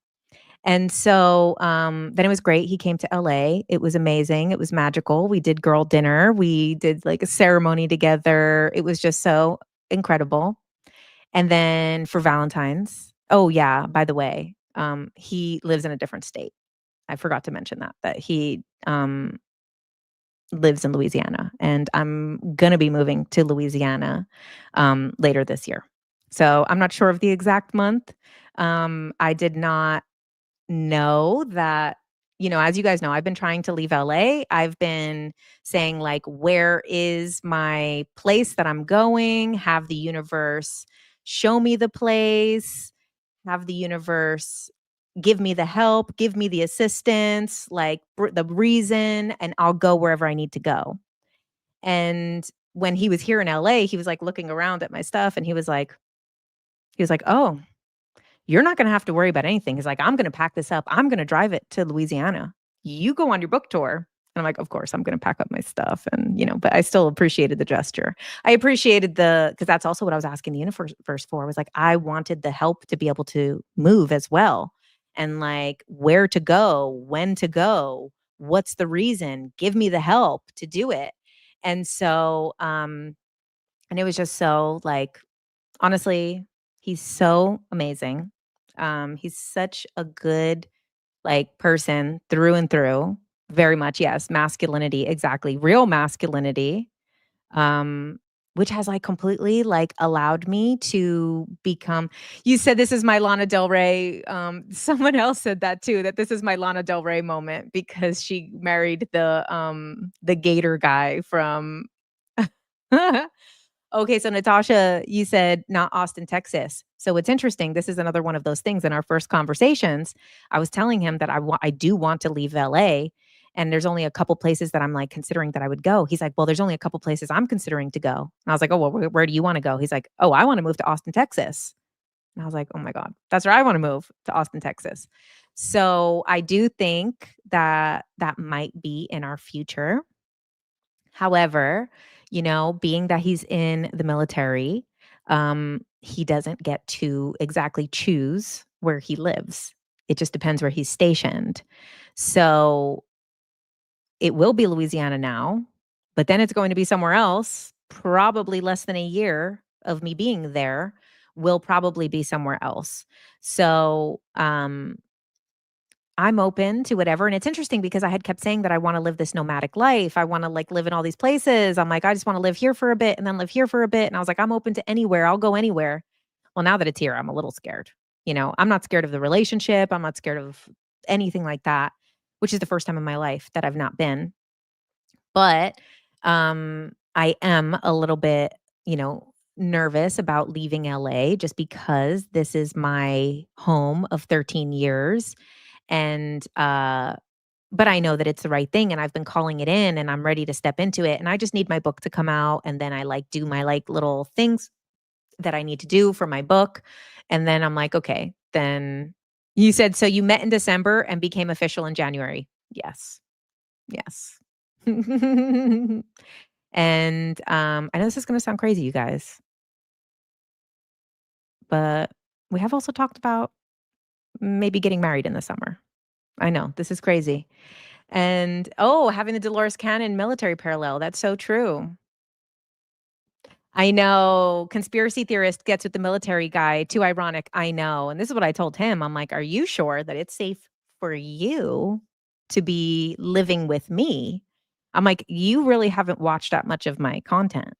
And so, then it was great. He came to LA. It was amazing. It was magical. We did girl dinner. We did like a ceremony together. It was just so incredible. And then for Valentine's, oh yeah, by the way, he lives in a different state. I forgot to mention that he lives in Louisiana and I'm gonna be moving to Louisiana later this year. So I'm not sure of the exact month. I did not know that as you guys know, I've been trying to leave LA. I've been saying, like, where is my place that I'm going? Have the universe show me the place, have the universe give me the help, give me the assistance, like the reason, and I'll go wherever I need to go. And when he was here in LA, he was like looking around at my stuff and he was like, "Oh, you're not gonna have to worry about anything." He's like, "I'm gonna pack this up. I'm gonna drive it to Louisiana. You go on your book tour." And I'm like, "Of course, I'm gonna pack up my stuff." And, but I still appreciated the gesture. I appreciated because that's also what I was asking the universe for, was like, I wanted the help to be able to move as well. And like where to go, when to go, what's the reason? Give me the help to do it. And so, and it was just so like, honestly, he's so amazing. He's such a good, like, person through and through. Very much, yes, masculinity, exactly, real masculinity, um, which has, like, completely, like, allowed me to become. You said this is my Lana Del Rey, someone else said that too, that this is my Lana Del Rey moment because she married the gator guy from Okay, so Natasha, you said not Austin, Texas. So it's interesting. This is another one of those things in our first conversations. I was telling him that I do want to leave LA, and there's only a couple places that I'm like considering that I would go. He's like, "Well, there's only a couple places I'm considering to go." And I was like, "Oh, well, where do you want to go?" He's like, "Oh, I want to move to Austin, Texas." And I was like, "Oh my God, that's where I want to move, to Austin, Texas." So I do think that that might be in our future. However, being that he's in the military, he doesn't get to exactly choose where he lives. It just depends where he's stationed. So it will be Louisiana now, but then it's going to be somewhere else. Probably less than a year of me being there will probably be somewhere else. So, I'm open to whatever, and it's interesting because I had kept saying that I wanna live this nomadic life. I wanna, like, live in all these places. I'm like, "I just wanna live here for a bit and then live here for a bit," and I was like, "I'm open to anywhere. I'll go anywhere." Well, now that it's here, I'm a little scared. I'm not scared of the relationship. I'm not scared of anything like that, which is the first time in my life that I've not been. But, I am a little bit, nervous about leaving LA just because this is my home of 13 years, and, but I know that it's the right thing, and I've been calling it in, and I'm ready to step into it, and I just need my book to come out, and then I, like, do my, like, little things that I need to do for my book, and then I'm like, "Okay, then." You said, "So you met in December and became official in January?" Yes. Yes. And, I know this is gonna sound crazy, you guys, but we have also talked about maybe getting married in the summer. I know, this is crazy. And, oh, having the Dolores Cannon military parallel, that's so true. I know, conspiracy theorist gets with the military guy, too ironic, I know, and this is what I told him, I'm like, "Are you sure that it's safe for you to be living with me?" I'm like, "You really haven't watched that much of my content.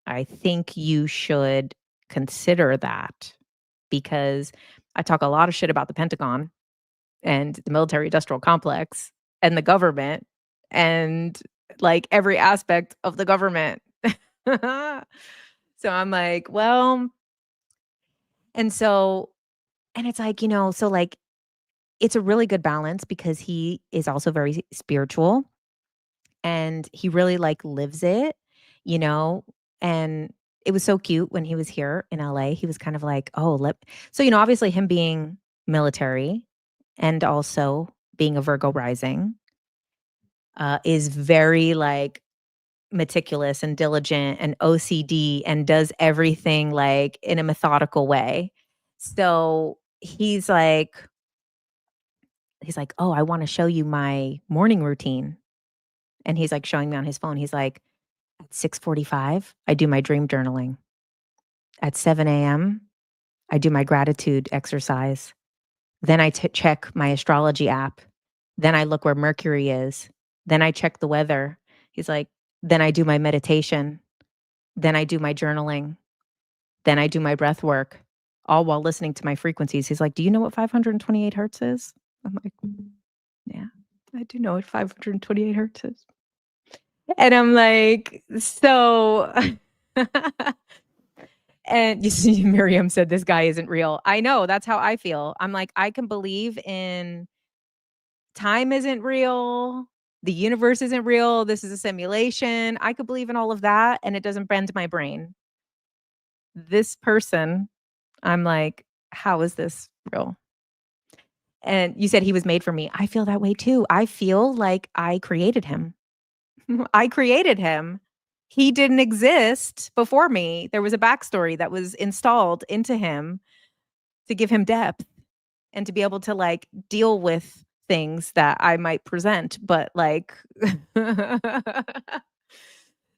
I think you should consider that, because I talk a lot of shit about the Pentagon and the military industrial complex and the government and, like, every aspect of the government." So I'm like, "Well," and so and it's like, so, like, it's a really good balance because he is also very spiritual and he really, like, lives it, you know, and it was so cute when he was here in LA. He was kind of like, "Oh, let." So, obviously him being military and also being a Virgo rising, is very, like, meticulous and diligent and OCD and does everything, like, in a methodical way. So, he's like, "Oh, I wanna show you my morning routine." And he's, like, showing me on his phone. He's like, "At 6:45, I do my dream journaling. At 7 AM, I do my gratitude exercise. Then I check my astrology app. Then I look where Mercury is. Then I check the weather." He's like, "Then I do my meditation. Then I do my journaling. Then I do my breath work, all while listening to my frequencies." He's like, "Do you know what 528 hertz is?" I'm like, "Yeah." I do know what 528 hertz is. And I'm like, so and you see Miriam said this guy isn't real. I know, that's how I feel. I'm like, I can believe in time isn't real, the universe isn't real, this is a simulation. I could believe in all of that and it doesn't bend my brain. This person, I'm like, how is this real? And you said he was made for me. I feel that way too. I feel like I created him. I created him. He didn't exist before me. There was a backstory that was installed into him to give him depth and to be able to like deal with things that I might present. But like,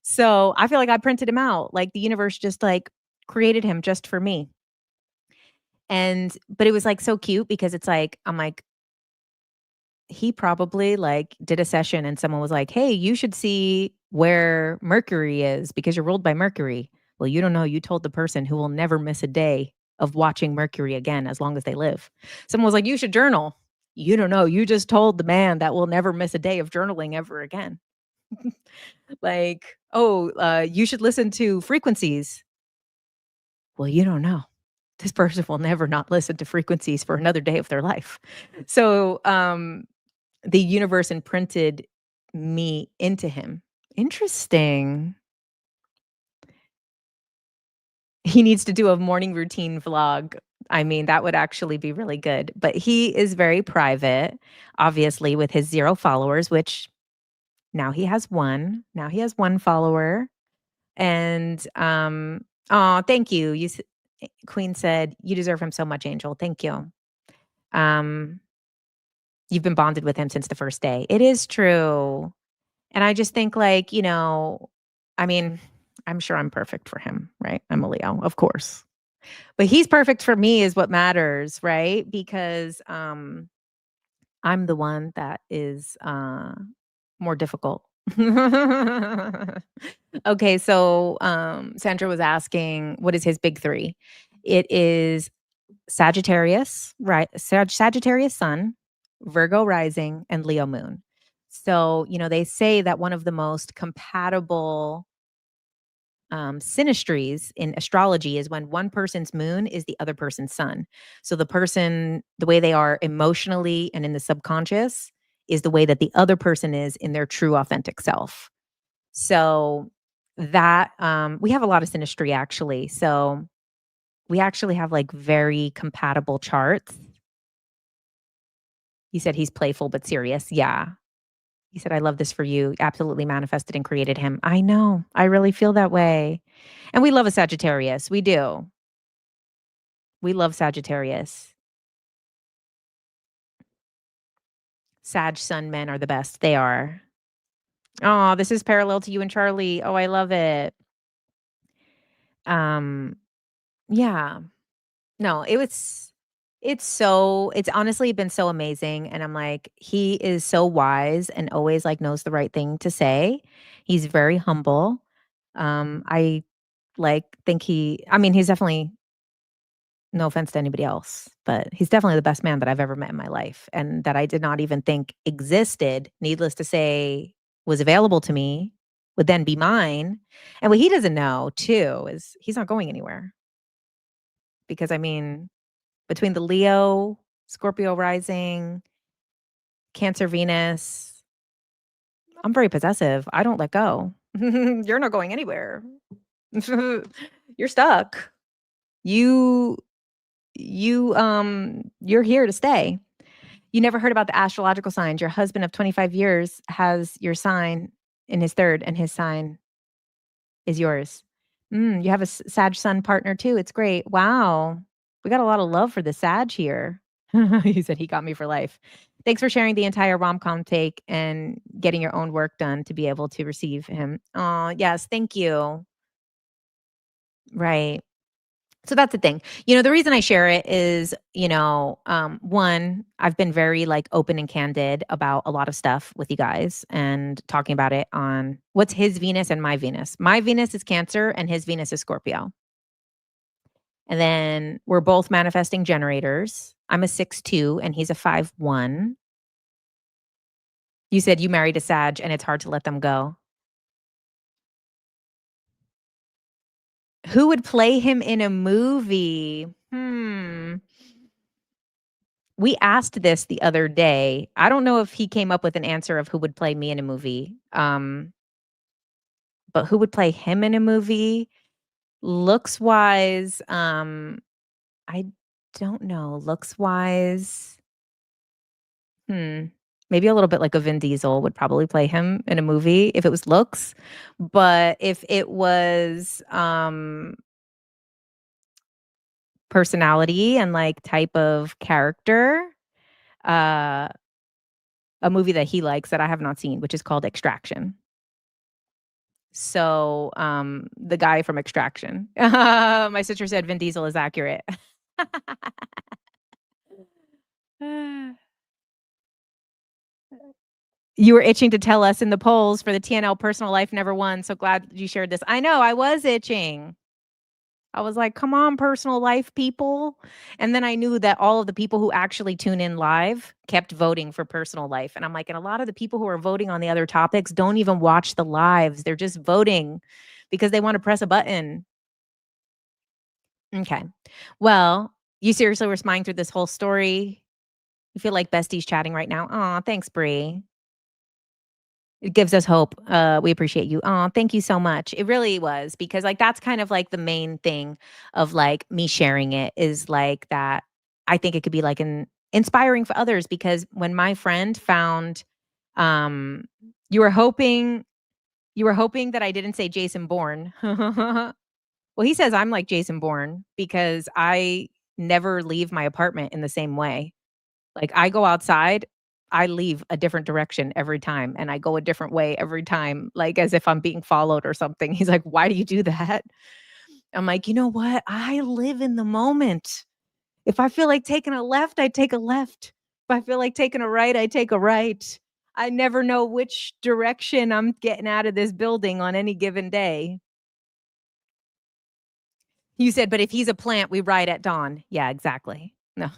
so I feel like I printed him out. Like the universe just like created him just for me. And, but it was like so cute because it's like, I'm like, he probably like did a session and someone was like, "Hey, you should see where Mercury is because you're ruled by Mercury." Well, you don't know. You told the person who will never miss a day of watching Mercury again as long as they live. Someone was like, "You should journal." You don't know. You just told the man that will never miss a day of journaling ever again. Like, oh, you should listen to frequencies. Well, you don't know. This person will never not listen to frequencies for another day of their life. So, the universe imprinted me into him. Interesting. He needs to do a morning routine vlog. I mean, that would actually be really good. But he is very private, obviously, with his 0 followers, which now he has 1. Now he has 1 follower. And, oh, thank you. Queen said, "You deserve him so much, Angel." Thank you. Um, you've been bonded with him since the first day. It is true. And I just think like, I mean, I'm sure I'm perfect for him, right? I'm a Leo, of course. But he's perfect for me is what matters, right? Because I'm the one that is more difficult. Okay, so Sandra was asking what is his big 3? It is Sagittarius, right? Sagittarius sun, Virgo rising, and Leo moon. So, they say that one of the most compatible synastries in astrology is when one person's moon is the other person's sun. So the way they are emotionally and in the subconscious is the way that the other person is in their true authentic self. So that we have a lot of synastry actually. So we actually have like very compatible charts. You said he's playful but serious. Yeah. He said, "I love this for you." Absolutely manifested and created him. I know. I really feel that way. And we love a Sagittarius. We do. We love Sagittarius. Sag sun men are the best. They are. Oh, this is parallel to you and Charlie. Oh, I love it. Um, yeah. No, it's honestly been so amazing. And I'm like, he is so wise and always like knows the right thing to say. He's very humble. I like think he's definitely no offense to anybody else, but he's definitely the best man that I've ever met in my life and that I did not even think existed, needless to say, was available to me, would then be mine. And what he doesn't know too is he's not going anywhere because between the Leo, Scorpio rising, Cancer Venus, I'm very possessive. I don't let go. You're not going anywhere. You're stuck. You you're here to stay. You never heard about the astrological signs. Your husband of 25 years has your sign in his 3rd and his sign is yours. You have a Sag sun partner too. It's great. Wow. We got a lot of love for the Sag here. He said he got me for life. Thanks for sharing the entire rom-com take and getting your own work done to be able to receive him. Oh, yes. Thank you. Right. So that's the thing. The reason I share it is, one, I've been very like open and candid about a lot of stuff with you guys and talking about it on what's his Venus and my Venus. My Venus is Cancer and his Venus is Scorpio. And then we're both manifesting generators. I'm a 6'2" and he's a 5'1". You said you married a Sag and it's hard to let them go. Who would play him in a movie? We asked this the other day. I don't know if he came up with an answer of who would play me in a movie. But who would play him in a movie? Looks wise, I don't know. Looks wise, hmm, maybe a little bit like a Vin Diesel would probably play him in a movie if it was looks. But if it was, personality and, like, type of character, uh, a movie that he likes that I have not seen, which is called Extraction. So, the guy from Extraction. My sister said Vin Diesel is accurate. You were itching to tell us in the polls for the TNL personal life never won, so glad you shared this. I know, I was itching. I was like, "Come on, personal life people." And then I knew that all of the people who actually tune in live kept voting for personal life, and I'm like, and a lot of the people who are voting on the other topics don't even watch the lives. They're just voting because they wanna press a button. Okay. Well, you seriously were smiling through this whole story? You feel like besties chatting right now? Aw, thanks, Bree. It gives us hope. We appreciate you. Oh, thank you so much. It really was because like that's kind of like the main thing of like me sharing it is like that I think it could be like an inspiring for others because when my friend found um you were hoping that I didn't say Jason Bourne. Well, he says I'm like Jason Bourne because I never leave my apartment in the same way. Like, I go outside, I leave a different direction every time, and I go a different way every time, like, as if I'm being followed or something. He's like, "Why do you do that?" I'm like, "You know what? I live in the moment. If I feel like taking a left, I take a left. If I feel like taking a right, I take a right. I never know which direction I'm getting out of this building on any given day." You said, "But if he's a plant, we ride at dawn." Yeah, exactly. No.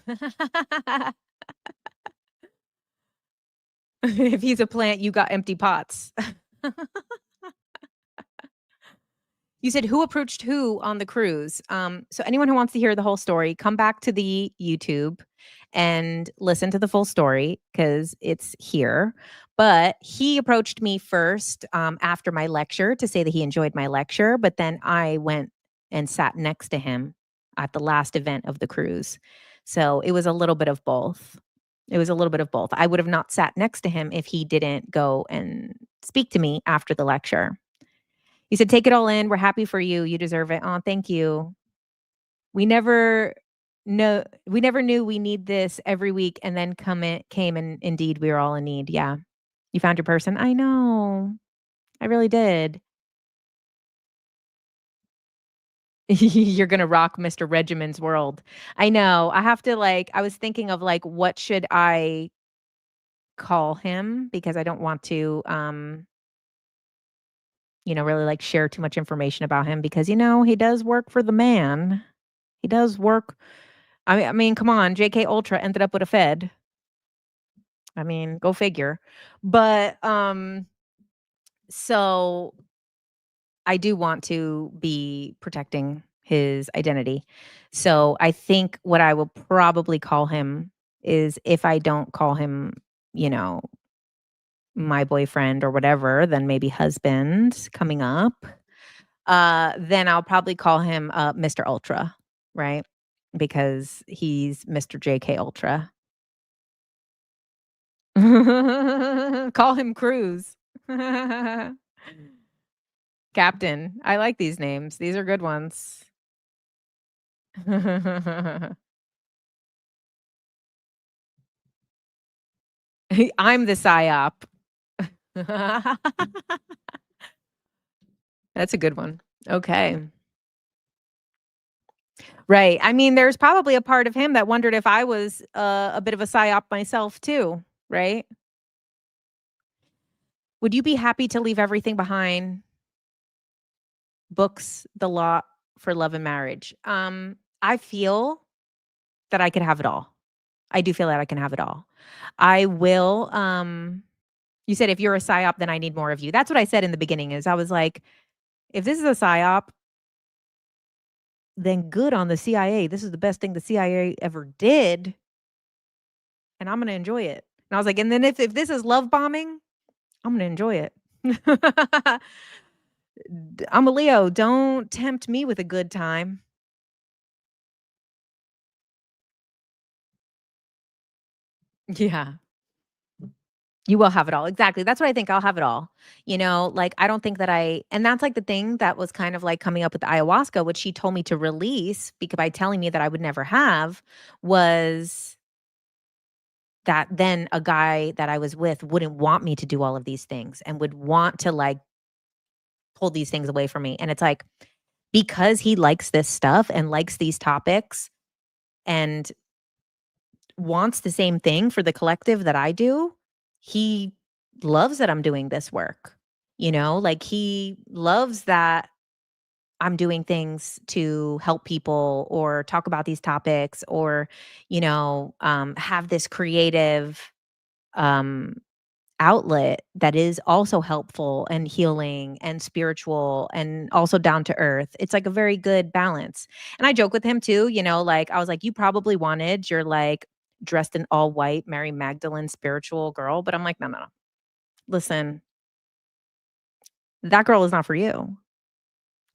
If he's a plant, you got empty pots. You said who approached who on the cruise. So anyone who wants to hear the whole story, come back to the YouTube and listen to the full story because it's here. But he approached me first after my lecture to say that he enjoyed my lecture. But then I went and sat next to him at the last event of the cruise. So it was a little bit of both. It was a little bit of both. I would have not sat next to him if he didn't go and speak to me after the lecture. He said, "Take it all in. We're happy for you. You deserve it." Oh, thank you. We never we never knew we need this every week and then came and indeed we were all in need. Yeah. You found your person? I know. I really did. You're gonna rock Mr. Regimen's world. I know. I have to like I was thinking of like what should I call him because I don't want to really like share too much information about him because he does work for the man. He does work. I mean, come on, JK Ultra ended up with a Fed. I mean, go figure. But so I do want to be protecting his identity. So I think what I will probably call him is if I don't call him, you know, my boyfriend or whatever, then maybe husband coming up. Then I'll probably call him Mr. Ultra, right? Because he's Mr. JK Ultra. Call him Cruz. Captain. I like these names. These are good ones. I'm the psyop. That's a good one. Okay. Right. I mean, there's probably a part of him that wondered if I was a bit of a psyop myself too, right? Would you be happy to leave everything behind? Books, the law for love and marriage. I feel that I could have it all. I do feel that I can have it all. I will, You said, "If you're a psyop, then I need more of you." That's what I said in the beginning is I was like, "If this is a psyop, then good on the CIA. This is the best thing the CIA ever did, and I'm gonna enjoy it." And I was like, "And then if this is love bombing, I'm gonna enjoy it." I'm a Leo, don't tempt me with a good time. Yeah. You will have it all. Exactly. That's what I think. I'll have it all. Like I don't think that and that's like the thing that was kind of like coming up with the ayahuasca, which she told me to release because by telling me that I would never have was that then a guy that I was with wouldn't want me to do all of these things and would want to like pull these things away from me. And it's like, because he likes this stuff and likes these topics and wants the same thing for the collective that I do, he loves that I'm doing this work. Like he loves that I'm doing things to help people or talk about these topics or, have this creative um outlet that is also helpful and healing and spiritual and also down to earth. It's like a very good balance. And I joke with him too, like I was like, you probably wanted your like dressed in all white Mary Magdalene spiritual girl. But I'm like, no, no, no. Listen, that girl is not for you.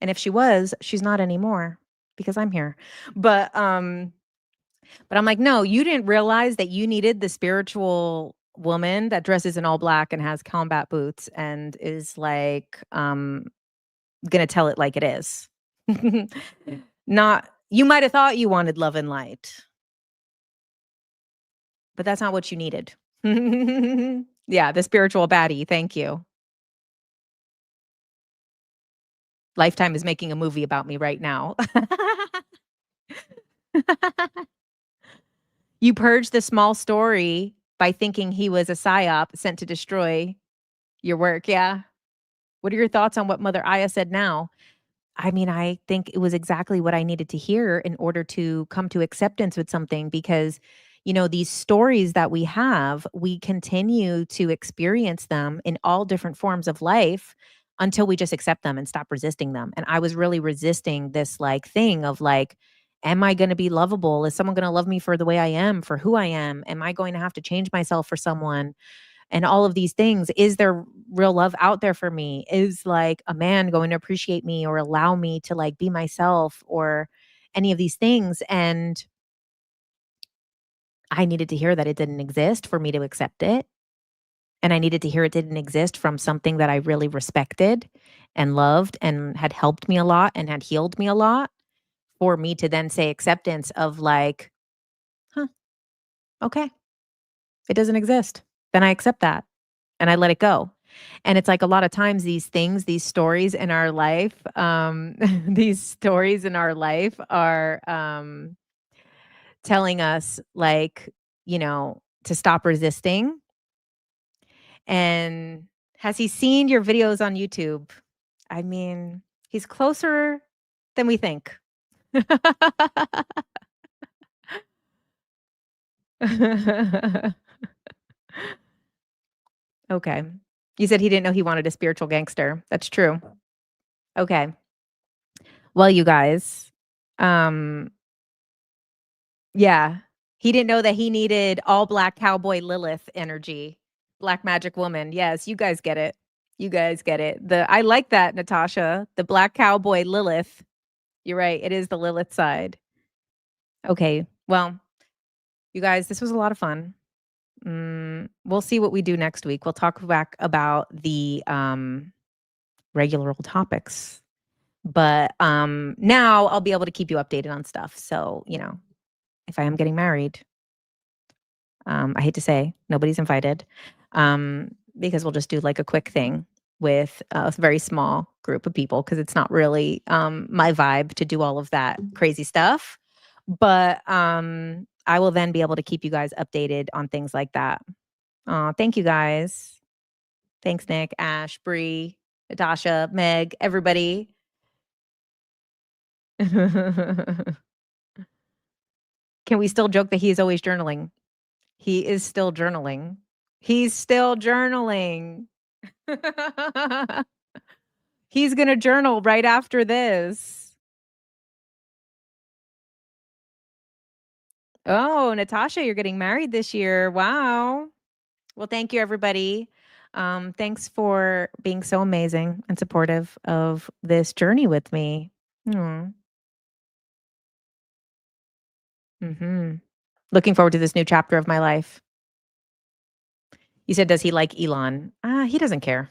And if she was, she's not anymore because I'm here. But but I'm like, no, you didn't realize that you needed the spiritual woman that dresses in all black and has combat boots and is like gonna tell it like it is. Not you might have thought you wanted love and light, but that's not what you needed. Yeah, the spiritual baddie. Thank you. Lifetime is making a movie about me right now. You purged the small story by thinking he was a psyop sent to destroy your work. Yeah. What are your thoughts on what Mother Aya said now? I mean, I think it was exactly what I needed to hear in order to come to acceptance with something because, these stories that we have, we continue to experience them in all different forms of life until we just accept them and stop resisting them. And I was really resisting this like thing of like, am I going to be lovable? Is someone going to love me for the way I am, for who I am? Am I going to have to change myself for someone? And all of these things. Is there real love out there for me? Is like a man going to appreciate me or allow me to like be myself or any of these things? And I needed to hear that it didn't exist for me to accept it. And I needed to hear it didn't exist from something that I really respected and loved and had helped me a lot and had healed me a lot for me to then say acceptance of like, huh, okay, it doesn't exist. Then I accept that. And I let it go. And it's like a lot of times these things, these stories in our life, these stories in our life are telling us like, to stop resisting. And has he seen your videos on YouTube? I mean, he's closer than we think. Okay. You said he didn't know he wanted a spiritual gangster. That's true. Okay. Well, you guys, um, yeah. He didn't know that he needed all black cowboy Lilith energy. Black magic woman. Yes, you guys get it. You guys get it. I like that, Natasha. The black cowboy Lilith. You're right. It is the Lilith side. Okay. Well, you guys, this was a lot of fun. We'll see what we do next week. We'll talk back about the regular old topics. But now I'll be able to keep you updated on stuff. So, if I am getting married, I hate to say nobody's invited because we'll just do like a quick thing with a very small group of people because it's not really my vibe to do all of that crazy stuff. But I will then be able to keep you guys updated on things like that. Thank you guys. Thanks, Nick, Ash, Bree, Natasha, Meg, everybody. Can we still joke that he is always journaling? He is still journaling. He's still journaling. He's gonna journal right after this. Oh, Natasha, you're getting married this year. Wow. Well, thank you, everybody. Thanks for being so amazing and supportive of this journey with me. Mm. Mhm. Looking forward to this new chapter of my life. You said, "Does he like Elon?" He doesn't care.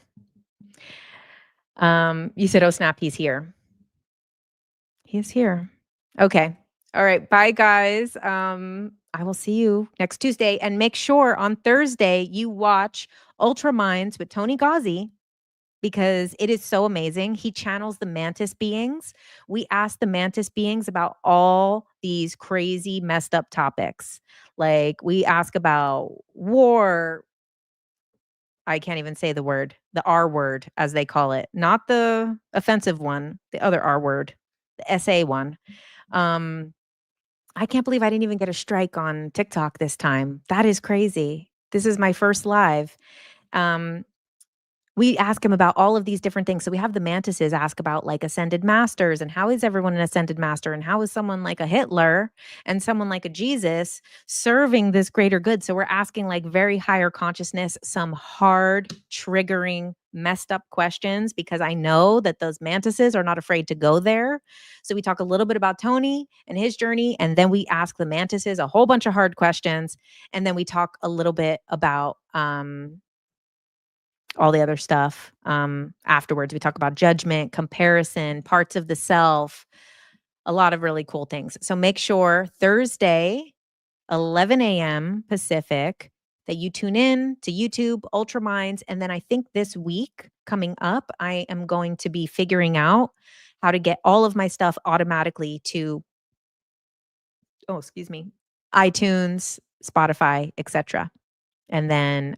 You said, "Oh, snap, he's here." He's here. Okay. All right. Bye, guys. I will see you next Tuesday. And make sure on Thursday you watch Ultra Minds with Tony Ghazi because it is so amazing. He channels the mantis beings. We ask the mantis beings about all these crazy, messed up topics. Like we ask about war. I can't even say the word, the R word, as they call it, not the offensive one, the other R word, the SA one. Um, I can't believe I didn't even get a strike on TikTok this time. That is crazy. This is my first live. Um, we ask him about all of these different things. So we have the mantises ask about like ascended masters and how is everyone an ascended master and how is someone like a Hitler and someone like a Jesus serving this greater good. So we're asking like very higher consciousness, some hard, triggering, messed up questions because I know that those mantises are not afraid to go there. So we talk a little bit about Tony and his journey, and then we ask the mantises a whole bunch of hard questions, and then we talk a little bit about all the other stuff. Afterwards, we talk about judgment, comparison, parts of the self, a lot of really cool things. So make sure Thursday, 11 a.m. Pacific, that you tune in to YouTube, Ultra Minds. And then I think this week coming up, I am going to be figuring out how to get all of my stuff automatically to, oh, excuse me, iTunes, Spotify, etc. And then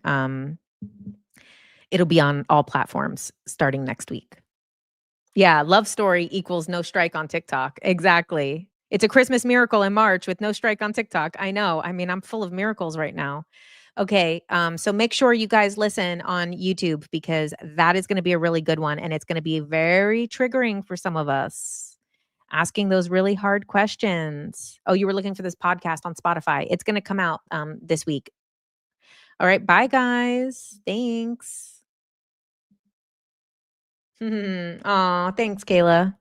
it'll be on all platforms starting next week. Yeah, love story equals no strike on TikTok. Exactly. It's a Christmas miracle in March with no strike on TikTok. I know. I mean, I'm full of miracles right now. Okay, so make sure you guys listen on YouTube because that is gonna be a really good one, and it's gonna be very triggering for some of us, asking those really hard questions. Oh, you were looking for this podcast on Spotify. It's gonna come out, this week. All right, bye, guys. Thanks. Aw, thanks, Kayla.